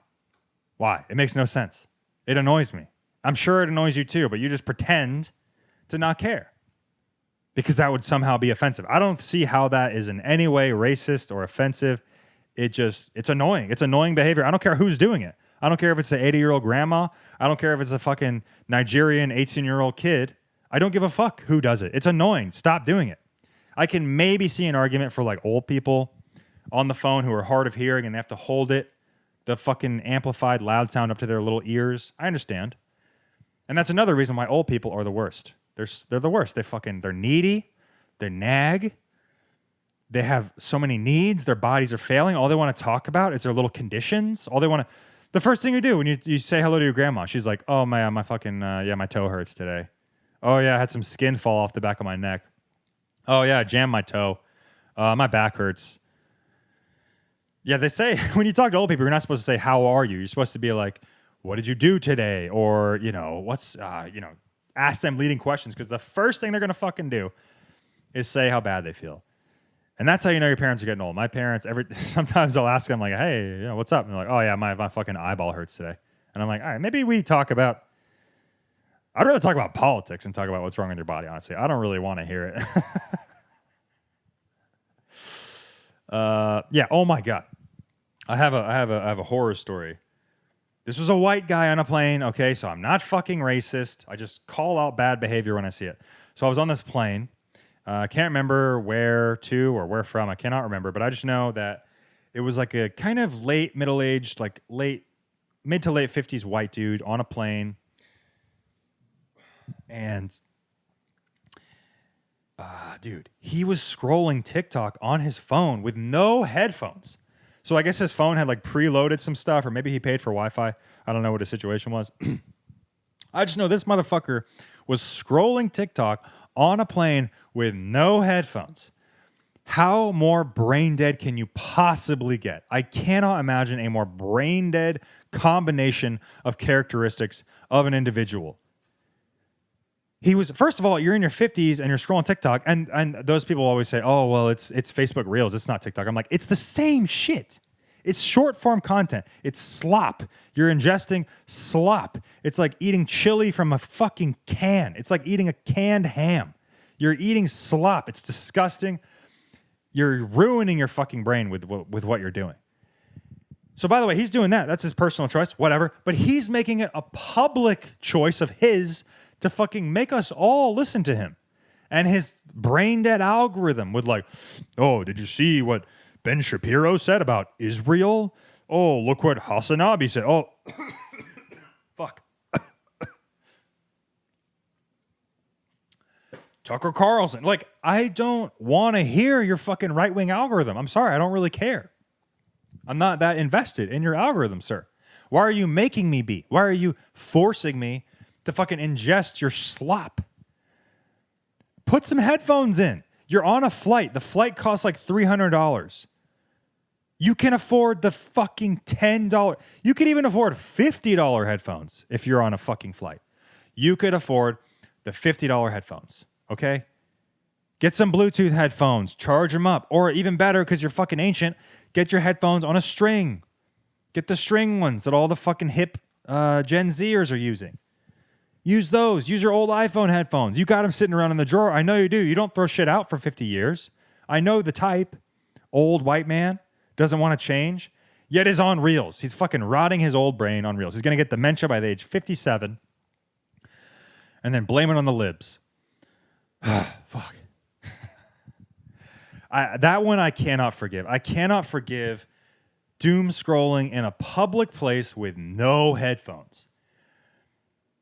S1: Why? It makes no sense. It annoys me. I'm sure it annoys you too, but you just pretend to not care because that would somehow be offensive. I don't see how that is in any way racist or offensive. It's annoying. It's annoying behavior. I don't care who's doing it. I don't care if it's an 80-year-old grandma. I don't care if it's a fucking Nigerian 18-year-old kid. I don't give a fuck who does it. It's annoying. Stop doing it. I can maybe see an argument for like old people on the phone who are hard of hearing and they have to hold the fucking amplified loud sound up to their little ears. I understand. And that's another reason why old people are the worst. They're the worst. They're needy. They nag. They have so many needs. Their bodies are failing. All they want to talk about is their little conditions. The first thing you do when you say hello to your grandma, she's like, oh, my fucking, my toe hurts today. Oh, yeah, I had some skin fall off the back of my neck. Oh, yeah, I jammed my toe. My back hurts. Yeah, they say when you talk to old people, you're not supposed to say, how are you? You're supposed to be like, what did you do today? Or, ask them leading questions because the first thing they're going to fucking do is say how bad they feel. And that's how you know your parents are getting old. My parents, sometimes I'll ask them like, hey, what's up? And they're like, oh, yeah, my fucking eyeball hurts today. And I'm like, all right, maybe we talk about, I'd rather talk about politics and talk about what's wrong with your body, honestly. I don't really want to hear it. Oh my God. I have a horror story. This was a white guy on a plane, okay? So I'm not fucking racist. I just call out bad behavior when I see it. So I was on this plane. I can't remember where to or where from. I cannot remember, but I just know that it was like a kind of middle-aged, like mid to late 50s white dude on a plane. And Dude, he was scrolling TikTok on his phone with no headphones. So I guess his phone had like preloaded some stuff, or maybe he paid for Wi-Fi. I don't know what his situation was. I just know this motherfucker was scrolling TikTok on a plane with no headphones. How more brain dead can you possibly get? I cannot imagine a more brain dead combination of characteristics of an individual. He was, first of all, you're in your 50s and you're scrolling TikTok, and those people always say, oh, well, it's Facebook Reels, it's not TikTok. I'm like, it's the same shit. It's short form content. It's slop. You're ingesting slop. It's like eating chili from a fucking can. It's like eating a canned ham. You're eating slop. It's disgusting. You're ruining your fucking brain with what you're doing. So by the way, he's doing that. That's his personal choice, whatever. But he's making it a public choice of his to fucking make us all listen to him. And his brain dead algorithm would like, oh, did you see what Ben Shapiro said about Israel? Oh, look what Hasanabi said. Oh, fuck. Tucker Carlson. Like, I don't want to hear your fucking right-wing algorithm. I'm sorry, I don't really care. I'm not that invested in your algorithm, sir. Why are you making me be? Why are you forcing me to fucking ingest your slop? Put some headphones in. You're on a flight. The flight costs like $300. You can afford the fucking $10. You could even afford $50 headphones if you're on a fucking flight. You could afford the $50 headphones, okay? Get some Bluetooth headphones. Charge them up. Or even better, because you're fucking ancient, get your headphones on a string. Get the string ones that all the fucking hip Gen Zers are using. Use those. Use your old iPhone headphones. You got them sitting around in the drawer. I know you do. You don't throw shit out for 50 years. I know the type. Old white man. Doesn't want to change. Yet is on Reels. He's fucking rotting his old brain on Reels. He's going to get dementia by the age 57. And then blame it on the libs. Fuck. That one I cannot forgive. I cannot forgive doom scrolling in a public place with no headphones.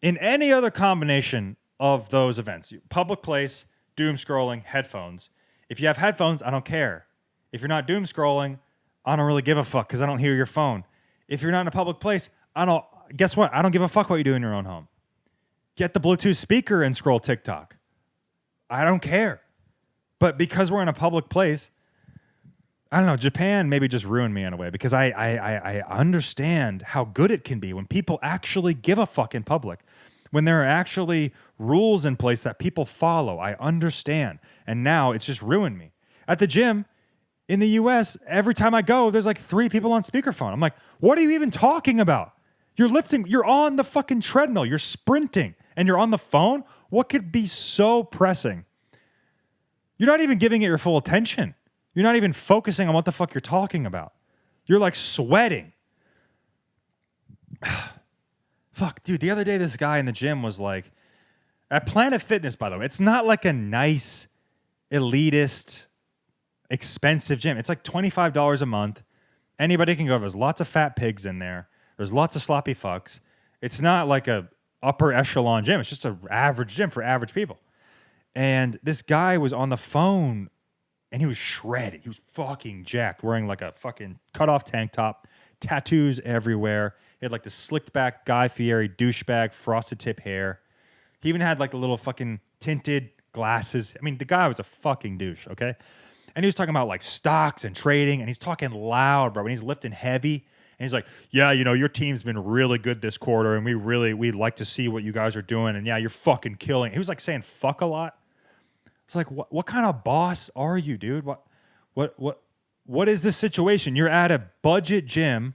S1: In any other combination of those events, public place, doom scrolling, headphones. If you have headphones, I don't care. If you're not doom scrolling, I don't really give a fuck because I don't hear your phone. If you're not in a public place, guess what? I don't give a fuck what you do in your own home. Get the Bluetooth speaker and scroll TikTok. I don't care. But because we're in a public place, I don't know, Japan maybe just ruined me in a way because I understand how good it can be when people actually give a fuck in public. When there are actually rules in place that people follow. I understand. And now it's just ruined me. At the gym, in the US, every time I go, there's like 3 people on speakerphone. I'm like, what are you even talking about? You're lifting, you're on the fucking treadmill, you're sprinting, and you're on the phone? What could be so pressing? You're not even giving it your full attention. You're not even focusing on what the fuck you're talking about. You're like sweating. Fuck, dude, the other day this guy in the gym was like, at Planet Fitness, by the way, it's not like a nice, elitist, expensive gym. It's like $25 a month. Anybody can go. There's lots of fat pigs in there. There's lots of sloppy fucks. It's not like a upper echelon gym. It's just an average gym for average people. And this guy was on the phone and he was shredded. He was fucking jacked, wearing like a fucking cut off tank top, tattoos everywhere. He had like the slicked back Guy Fieri douchebag frosted tip hair. He even had like the little fucking tinted glasses. I mean, the guy was a fucking douche, okay? And he was talking about like stocks and trading, and he's talking loud, bro. And he's lifting heavy, and he's like, "Yeah, you know, your team's been really good this quarter, and we'd like to see what you guys are doing. And yeah, you're fucking killing." He was like saying "fuck" a lot. It's like, what kind of boss are you, dude? What is this situation? You're at a budget gym,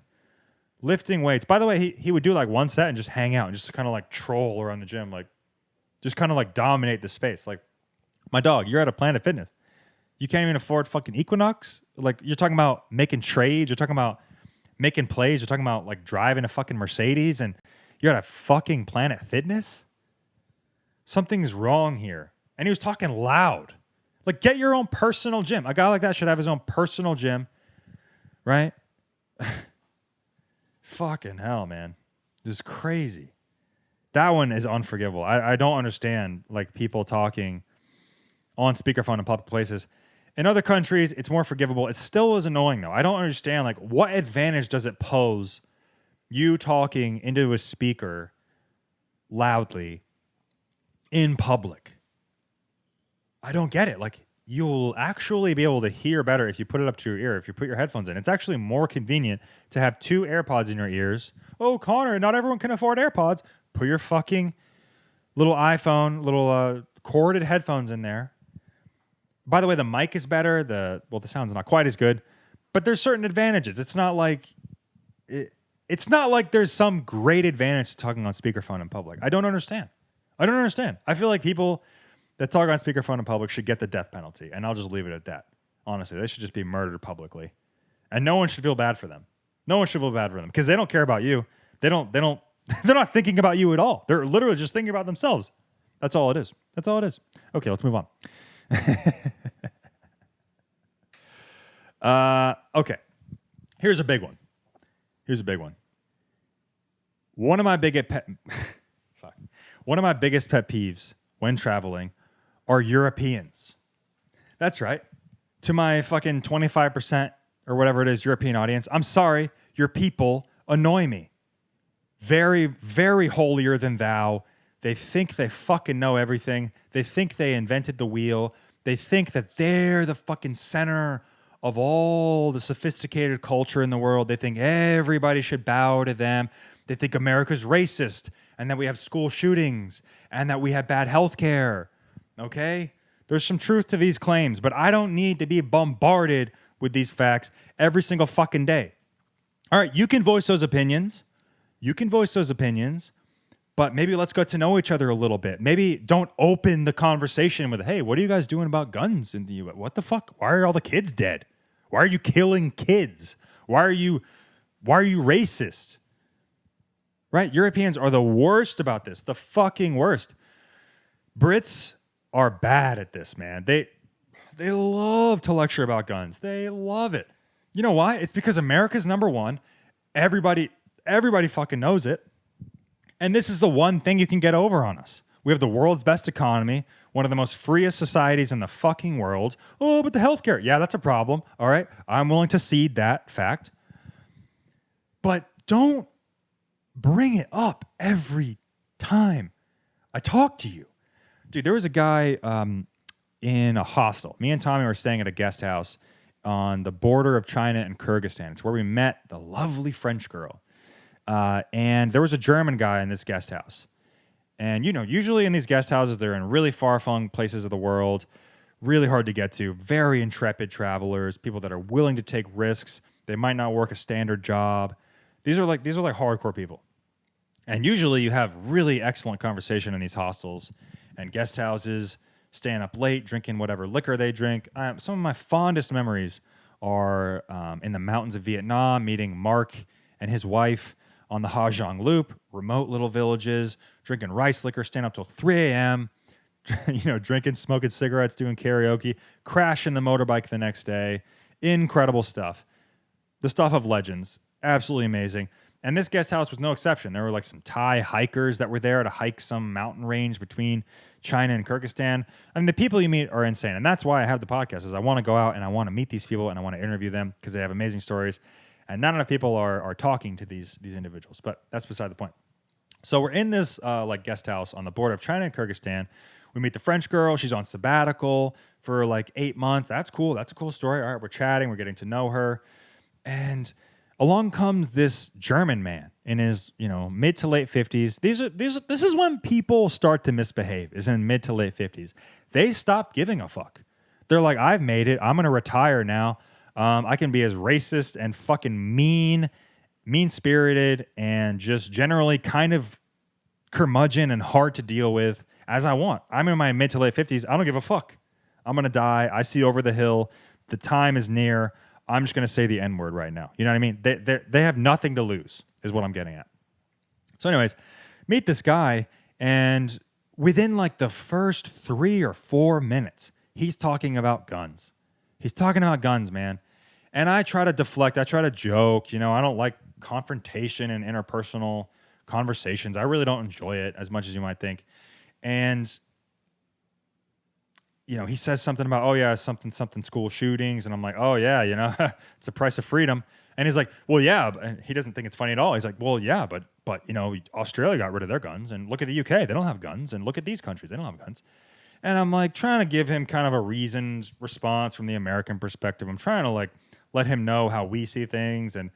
S1: lifting weights. By the way, he would do like one set and just hang out and just kind of like troll around the gym, like just kind of like dominate the space. Like, my dog, you're at a Planet Fitness. You can't even afford fucking Equinox. Like, you're talking about making trades. You're talking about making plays. You're talking about like driving a fucking Mercedes, and you're at a fucking Planet Fitness. Something's wrong here. And he was talking loud. Like, get your own personal gym. A guy like that should have his own personal gym, right? Fucking hell, man. This is crazy. That one is unforgivable. I don't understand, like, people talking on speakerphone in public places. In other countries, it's more forgivable. It still is annoying, though. I don't understand, like, what advantage does it pose you talking into a speaker loudly in public? I don't get it. Like, you'll actually be able to hear better if you put it up to your ear, if you put your headphones in. It's actually more convenient to have 2 AirPods in your ears. Oh, Connor, not everyone can afford AirPods. Put your fucking little iPhone, little corded headphones in there. By the way, the mic is better. The sound's not quite as good, but there's certain advantages. It's not like there's some great advantage to talking on speakerphone in public. I don't understand. I feel like people that talk on speakerphone in public should get the death penalty, and I'll just leave it at that. Honestly, they should just be murdered publicly, and no one should feel bad for them. No one should feel bad for them because they don't care about you. They don't. They're not thinking about you at all. They're literally just thinking about themselves. That's all it is. Okay, let's move on. Okay. Here's a big one. One of my biggest pet peeves when traveling are Europeans. That's right. To my fucking 25% or whatever it is European audience, I'm sorry, your people annoy me. Very, very holier than thou. They think they fucking know everything. They think they invented the wheel. They think that they're the fucking center of all the sophisticated culture in the world. They think everybody should bow to them. They think America's racist and that we have school shootings and that we have bad health care. Okay? There's some truth to these claims, but I don't need to be bombarded with these facts every single fucking day. All right, you can voice those opinions. But maybe let's get to know each other a little bit. Maybe don't open the conversation with, hey, what are you guys doing about guns in the U.S.? What the fuck? Why are all the kids dead? Why are you killing kids? Why are you racist? Right? Europeans are the worst about this. The fucking worst. Brits are bad at this, man. They love to lecture about guns. They love it. You know why? It's because America's number one. Everybody fucking knows it. And this is the one thing you can get over on us. We have the world's best economy, one of the most freest societies in the fucking world. Oh, but the healthcare, yeah, that's a problem. All right, I'm willing to cede that fact. But don't bring it up every time I talk to you. Dude, there was a guy in a hostel. Me and Tommy were staying at a guest house on the border of China and Kyrgyzstan. It's where we met the lovely French girl. And there was a German guy in this guest house. And, you know, usually in these guest houses, they're in really far-flung places of the world, really hard to get to, very intrepid travelers, people that are willing to take risks. They might not work a standard job. These are like hardcore people. And usually you have really excellent conversation in these hostels and guest houses, staying up late, drinking whatever liquor they drink. Some of my fondest memories are in the mountains of Vietnam, meeting Mark and his wife on the Ha Giang Loop, remote little villages, drinking rice liquor, staying up till 3 a.m., drinking, smoking cigarettes, doing karaoke, crashing the motorbike the next day. Incredible stuff. The stuff of legends. Absolutely amazing. And this guest house was no exception. There were like some Thai hikers that were there to hike some mountain range between China and Kyrgyzstan. I mean, the people you meet are insane. And that's why I have the podcast, is I want to go out and I want to meet these people and I want to interview them because they have amazing stories. And not enough people are talking to these individuals, but that's beside the point. So we're in this guest house on the border of China and Kyrgyzstan. We meet the French girl. She's on sabbatical for like 8 months. That's cool. That's a cool story. All right, we're chatting. We're getting to know her. And along comes this German man in his mid to late 50s. This is when people start to misbehave, is in mid to late 50s. They stop giving a fuck. They're like, I've made it. I'm going to retire now. I can be as racist and fucking mean-spirited and just generally kind of curmudgeon and hard to deal with as I want. I'm in my mid to late 50s. I don't give a fuck. I'm going to die. I see over the hill. The time is near. I'm just going to say the N-word right now. You know what I mean? They have nothing to lose is what I'm getting at. So anyways, meet this guy, and within like the first 3 or 4 minutes, he's talking about guns. He's talking about guns, man. And I try to deflect. I try to joke. I don't like confrontation and interpersonal conversations. I really don't enjoy it as much as you might think. And he says something about, oh yeah, something school shootings, and I'm like, oh yeah, it's the price of freedom. And he's like, well, yeah, and he doesn't think it's funny at all. He's like, well, yeah, but Australia got rid of their guns, and look at the UK, they don't have guns, and look at these countries, they don't have guns. And I'm like trying to give him kind of a reasoned response from the American perspective. I'm trying to like let him know how we see things, and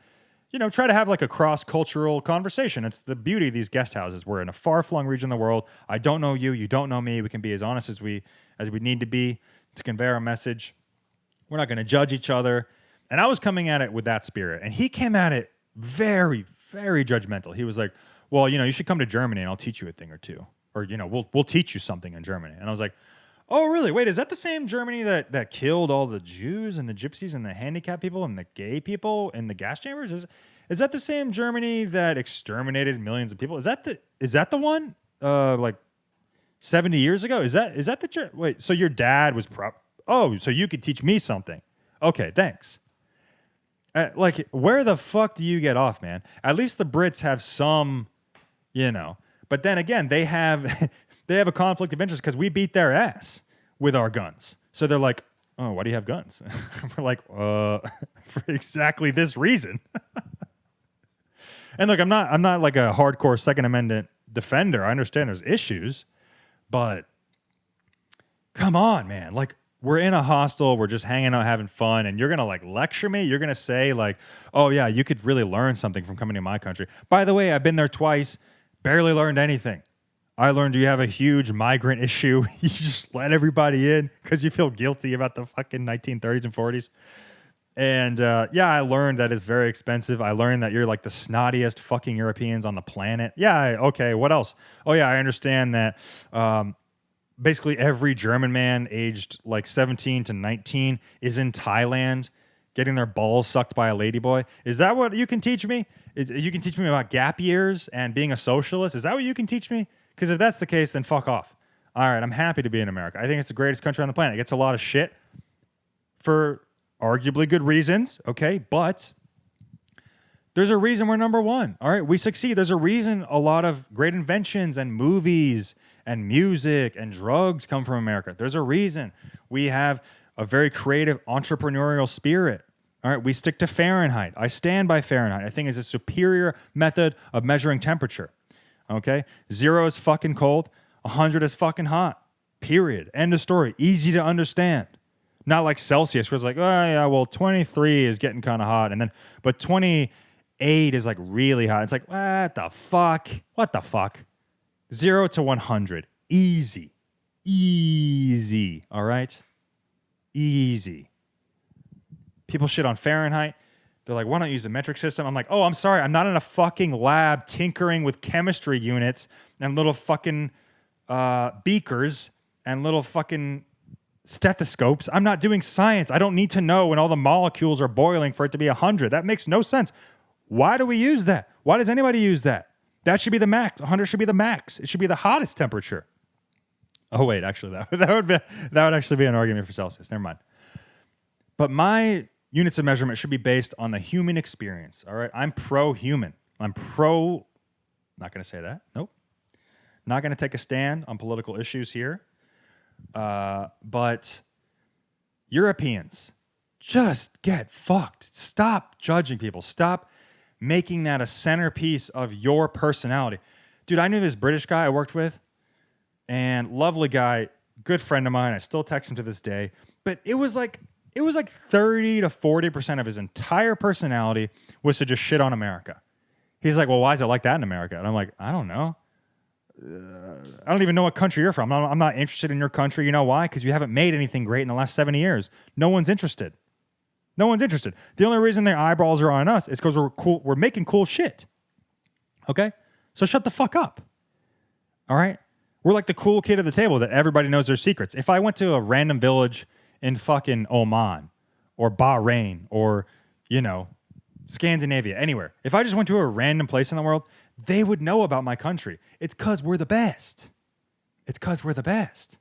S1: try to have like a cross-cultural conversation. It's the beauty of these guest houses. We're in a far-flung region of the world. I don't know you, you don't know me. We can be as honest as we need to be to convey our message. We're not going to judge each other. And I was coming at it with that spirit, and he came at it very, very judgmental. He was like, well, you should come to Germany and I'll teach you a thing or two. Or, we'll teach you something in Germany. And I was like, oh, really? Wait, is that the same Germany that killed all the Jews and the gypsies and the handicapped people and the gay people in the gas chambers? Is that the same Germany that exterminated millions of people? Is that the one? Like 70 years ago? Is that the wait? So your dad was oh, so you could teach me something? Okay, thanks. Like, where the fuck do you get off, man? At least the Brits have some, But then again, they have a conflict of interest because we beat their ass with our guns. So they're like, oh, why do you have guns? We're like, for exactly this reason. And look, I'm not like a hardcore Second Amendment defender. I understand there's issues, but come on, man. Like, we're in a hostel, we're just hanging out, having fun, and you're gonna like lecture me? You're gonna say like, oh yeah, you could really learn something from coming to my country. By the way, I've been there twice, barely learned anything. I learned you have a huge migrant issue. You just let everybody in because you feel guilty about the fucking 1930s and 40s. And yeah, I learned that it's very expensive. I learned that you're like the snottiest fucking Europeans on the planet. Yeah, okay, what else? Oh yeah, I understand that basically every German man aged like 17 to 19 is in Thailand getting their balls sucked by a ladyboy. Is that what you can teach me? You can teach me about gap years and being a socialist? Is that what you can teach me? Because if that's the case, then fuck off. All right, I'm happy to be in America. I think it's the greatest country on the planet. It gets a lot of shit for arguably good reasons, okay? But there's a reason we're number one, all right? We succeed. There's a reason a lot of great inventions and movies and music and drugs come from America. There's a reason we have a very creative entrepreneurial spirit. All right, we stick to Fahrenheit. I stand by Fahrenheit. I think it's a superior method of measuring temperature. Okay? 0 is fucking cold. 100 is fucking hot. Period. End of story. Easy to understand. Not like Celsius, where it's like, oh yeah, well, 23 is getting kind of hot, but 28 is like really hot. It's like, what the fuck? What the fuck? 0 to 100. Easy. Easy. All right? Easy. People shit on Fahrenheit. They're like, why don't you use a metric system? I'm like, oh, I'm sorry. I'm not in a fucking lab tinkering with chemistry units and little fucking beakers and little fucking stethoscopes. I'm not doing science. I don't need to know when all the molecules are boiling for it to be 100. That makes no sense. Why do we use that? Why does anybody use that? That should be the max. 100 should be the max. It should be the hottest temperature. Oh, wait, actually, that would actually be an argument for Celsius. Never mind. But my units of measurement should be based on the human experience, all right? I'm pro-human. Not going to say that. Nope. Not going to take a stand on political issues here. But Europeans, just get fucked. Stop judging people. Stop making that a centerpiece of your personality. Dude, I knew this British guy I worked with, and lovely guy, good friend of mine. I still text him to this day. But it was like 30 to 40% of his entire personality was to just shit on America. He's like, well, why is it like that in America? And I'm like, I don't know. I don't even know what country you're from. I'm not interested in your country. You know why? Because you haven't made anything great in the last 70 years. No one's interested. No one's interested. The only reason their eyeballs are on us is because we're cool. We're making cool shit. Okay? So shut the fuck up. All right? We're like the cool kid at the table that everybody knows their secrets. If I went to a random village in fucking Oman or Bahrain or, Scandinavia, anywhere. If I just went to a random place in the world, they would know about my country. It's because we're the best. It's because we're the best.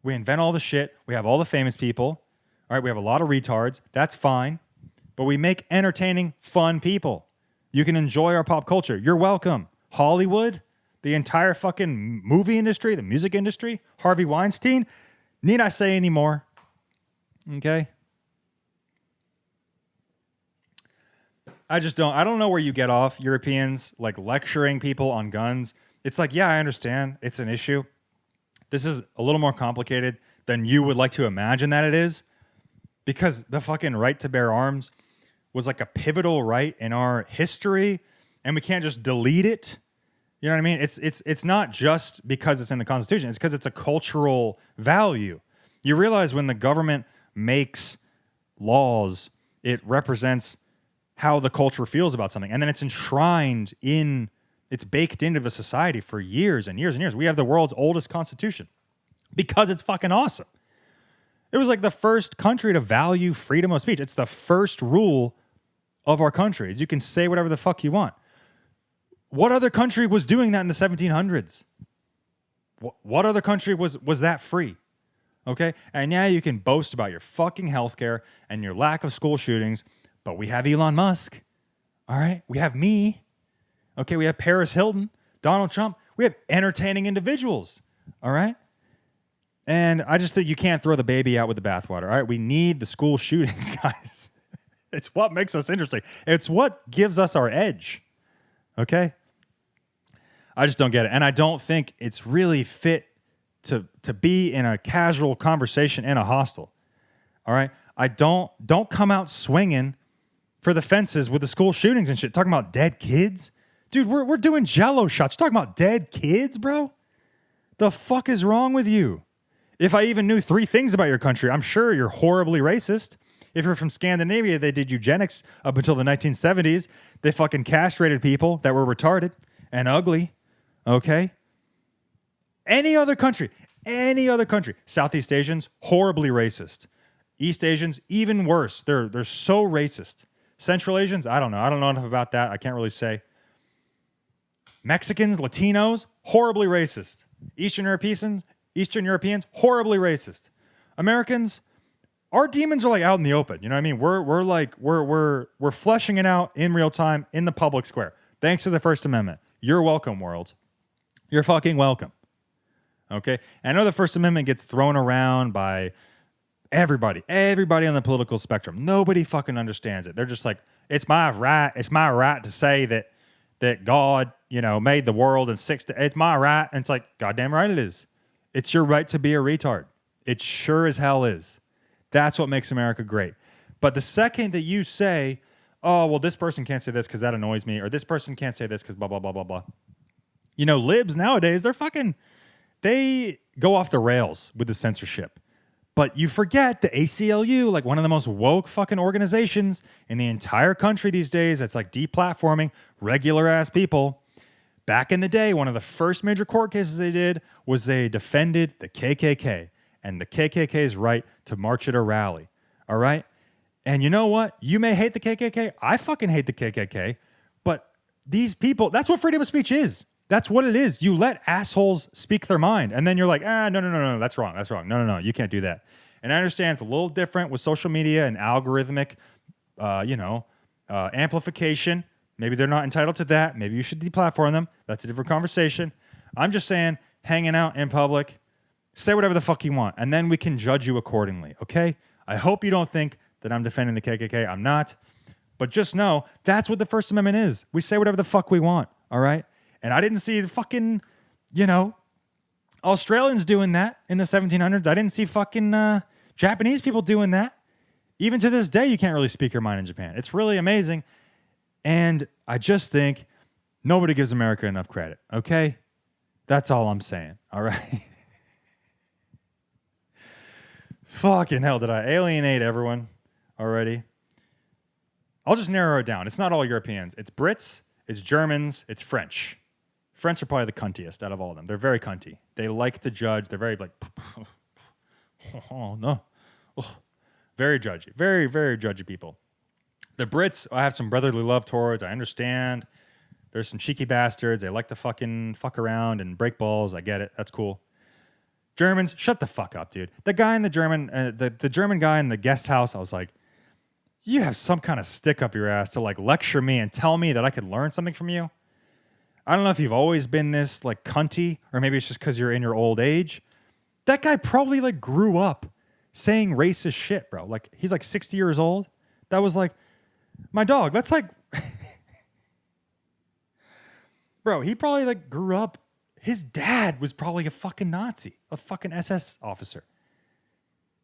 S1: We invent all the shit. We have all the famous people. All right, we have a lot of retards. That's fine. But we make entertaining, fun people. You can enjoy our pop culture. You're welcome. Hollywood, the entire fucking movie industry, the music industry, Harvey Weinstein, Need I say any more? Okay. I don't know where you get off, Europeans, like lecturing people on guns. It's like, yeah, I understand. It's an issue. This is a little more complicated than you would like to imagine that it is, because the fucking right to bear arms was like a pivotal right in our history, and we can't just delete it. You know what I mean? It's not just because it's in the Constitution. It's because it's a cultural value. You realize when the government makes laws, it represents how the culture feels about something. And then it's enshrined it's baked into the society for years and years and years. We have the world's oldest constitution because it's fucking awesome. It was like the first country to value freedom of speech. It's the first rule of our country. You can say whatever the fuck you want. What other country was doing that in the 1700s? What other country was that free? Okay? And yeah, you can boast about your fucking healthcare and your lack of school shootings, but we have Elon Musk. All right? We have me. Okay? We have Paris Hilton, Donald Trump. We have entertaining individuals. All right? And I just think you can't throw the baby out with the bathwater. All right? We need the school shootings, guys. It's what makes us interesting. It's what gives us our edge. Okay? I just don't get it. And I don't think it's really fit to be in a casual conversation in a hostel. All right? Don't come out swinging for the fences with the school shootings and shit. Talking about dead kids. Dude, we're doing Jello shots. You're talking about dead kids, bro? The fuck is wrong with you? If I even knew 3 things about your country, I'm sure you're horribly racist. If you're from Scandinavia, they did eugenics up until the 1970s. They fucking castrated people that were retarded and ugly. Okay? Any other country. Southeast Asians, horribly racist. East Asians, even worse. They're so racist. Central Asians, I don't know. I don't know enough about that. I can't really say. Mexicans, Latinos, horribly racist. Eastern Europeans, horribly racist. Americans, our demons are like out in the open. You know what I mean? We're fleshing it out in real time in the public square. Thanks to the First Amendment. You're welcome, world. You're fucking welcome. Okay? And I know the First Amendment gets thrown around by everybody on the political spectrum. Nobody fucking understands it. They're just like, it's my right to say that God, made the world in 6 days. It's my right. And it's like, goddamn right it is. It's your right to be a retard. It sure as hell is. That's what makes America great. But the second that you say, oh, well, this person can't say this because that annoys me, or this person can't say this because blah, blah, blah, blah, blah. Libs nowadays, they go off the rails with the censorship. But you forget the ACLU, like one of the most woke fucking organizations in the entire country these days, that's like deplatforming regular ass people. Back in the day, one of the first major court cases they did was they defended the KKK and the KKK's right to march at a rally. All right? And you know what? You may hate the KKK. I fucking hate the KKK. But these people, that's what freedom of speech is. That's what it is. You let assholes speak their mind. And then you're like, no, that's wrong. No, you can't do that. And I understand it's a little different with social media and algorithmic, amplification. Maybe they're not entitled to that. Maybe you should deplatform them. That's a different conversation. I'm just saying, hanging out in public, say whatever the fuck you want, and then we can judge you accordingly, okay? I hope you don't think that I'm defending the KKK. I'm not. But just know, that's what the First Amendment is. We say whatever the fuck we want, all right? And I didn't see the fucking, Australians doing that in the 1700s. I didn't see fucking Japanese people doing that. Even to this day, you can't really speak your mind in Japan. It's really amazing. And I just think nobody gives America enough credit, okay? That's all I'm saying, all right? Fucking hell, did I alienate everyone already? I'll just narrow it down. It's not all Europeans. It's Brits, it's Germans, it's French. French are probably the cuntiest out of all of them. They're very cunty. They like to judge. They're very like, oh, no. Oh. Very judgy. Very, very judgy people. The Brits, I have some brotherly love towards. I understand. There's some cheeky bastards. They like to fucking fuck around and break balls. I get it. That's cool. Germans, shut the fuck up, dude. The guy in the German guy in the guest house, I was like, you have some kind of stick up your ass to like lecture me and tell me that I could learn something from you. I don't know if you've always been this like cunty, or maybe it's just because you're in your old age. That guy probably like grew up saying racist shit, bro. Like he's like 60 years old. That was like my dog. That's like, bro, he probably like grew up. His dad was probably a fucking Nazi, a fucking SS officer.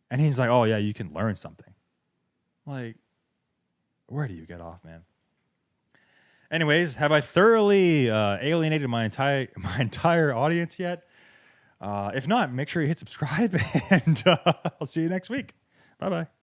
S1: And he's like, oh yeah, you can learn something. Like, where do you get off, man? Anyways, have I thoroughly alienated my entire audience yet? If not, make sure you hit subscribe, and I'll see you next week. Bye-bye.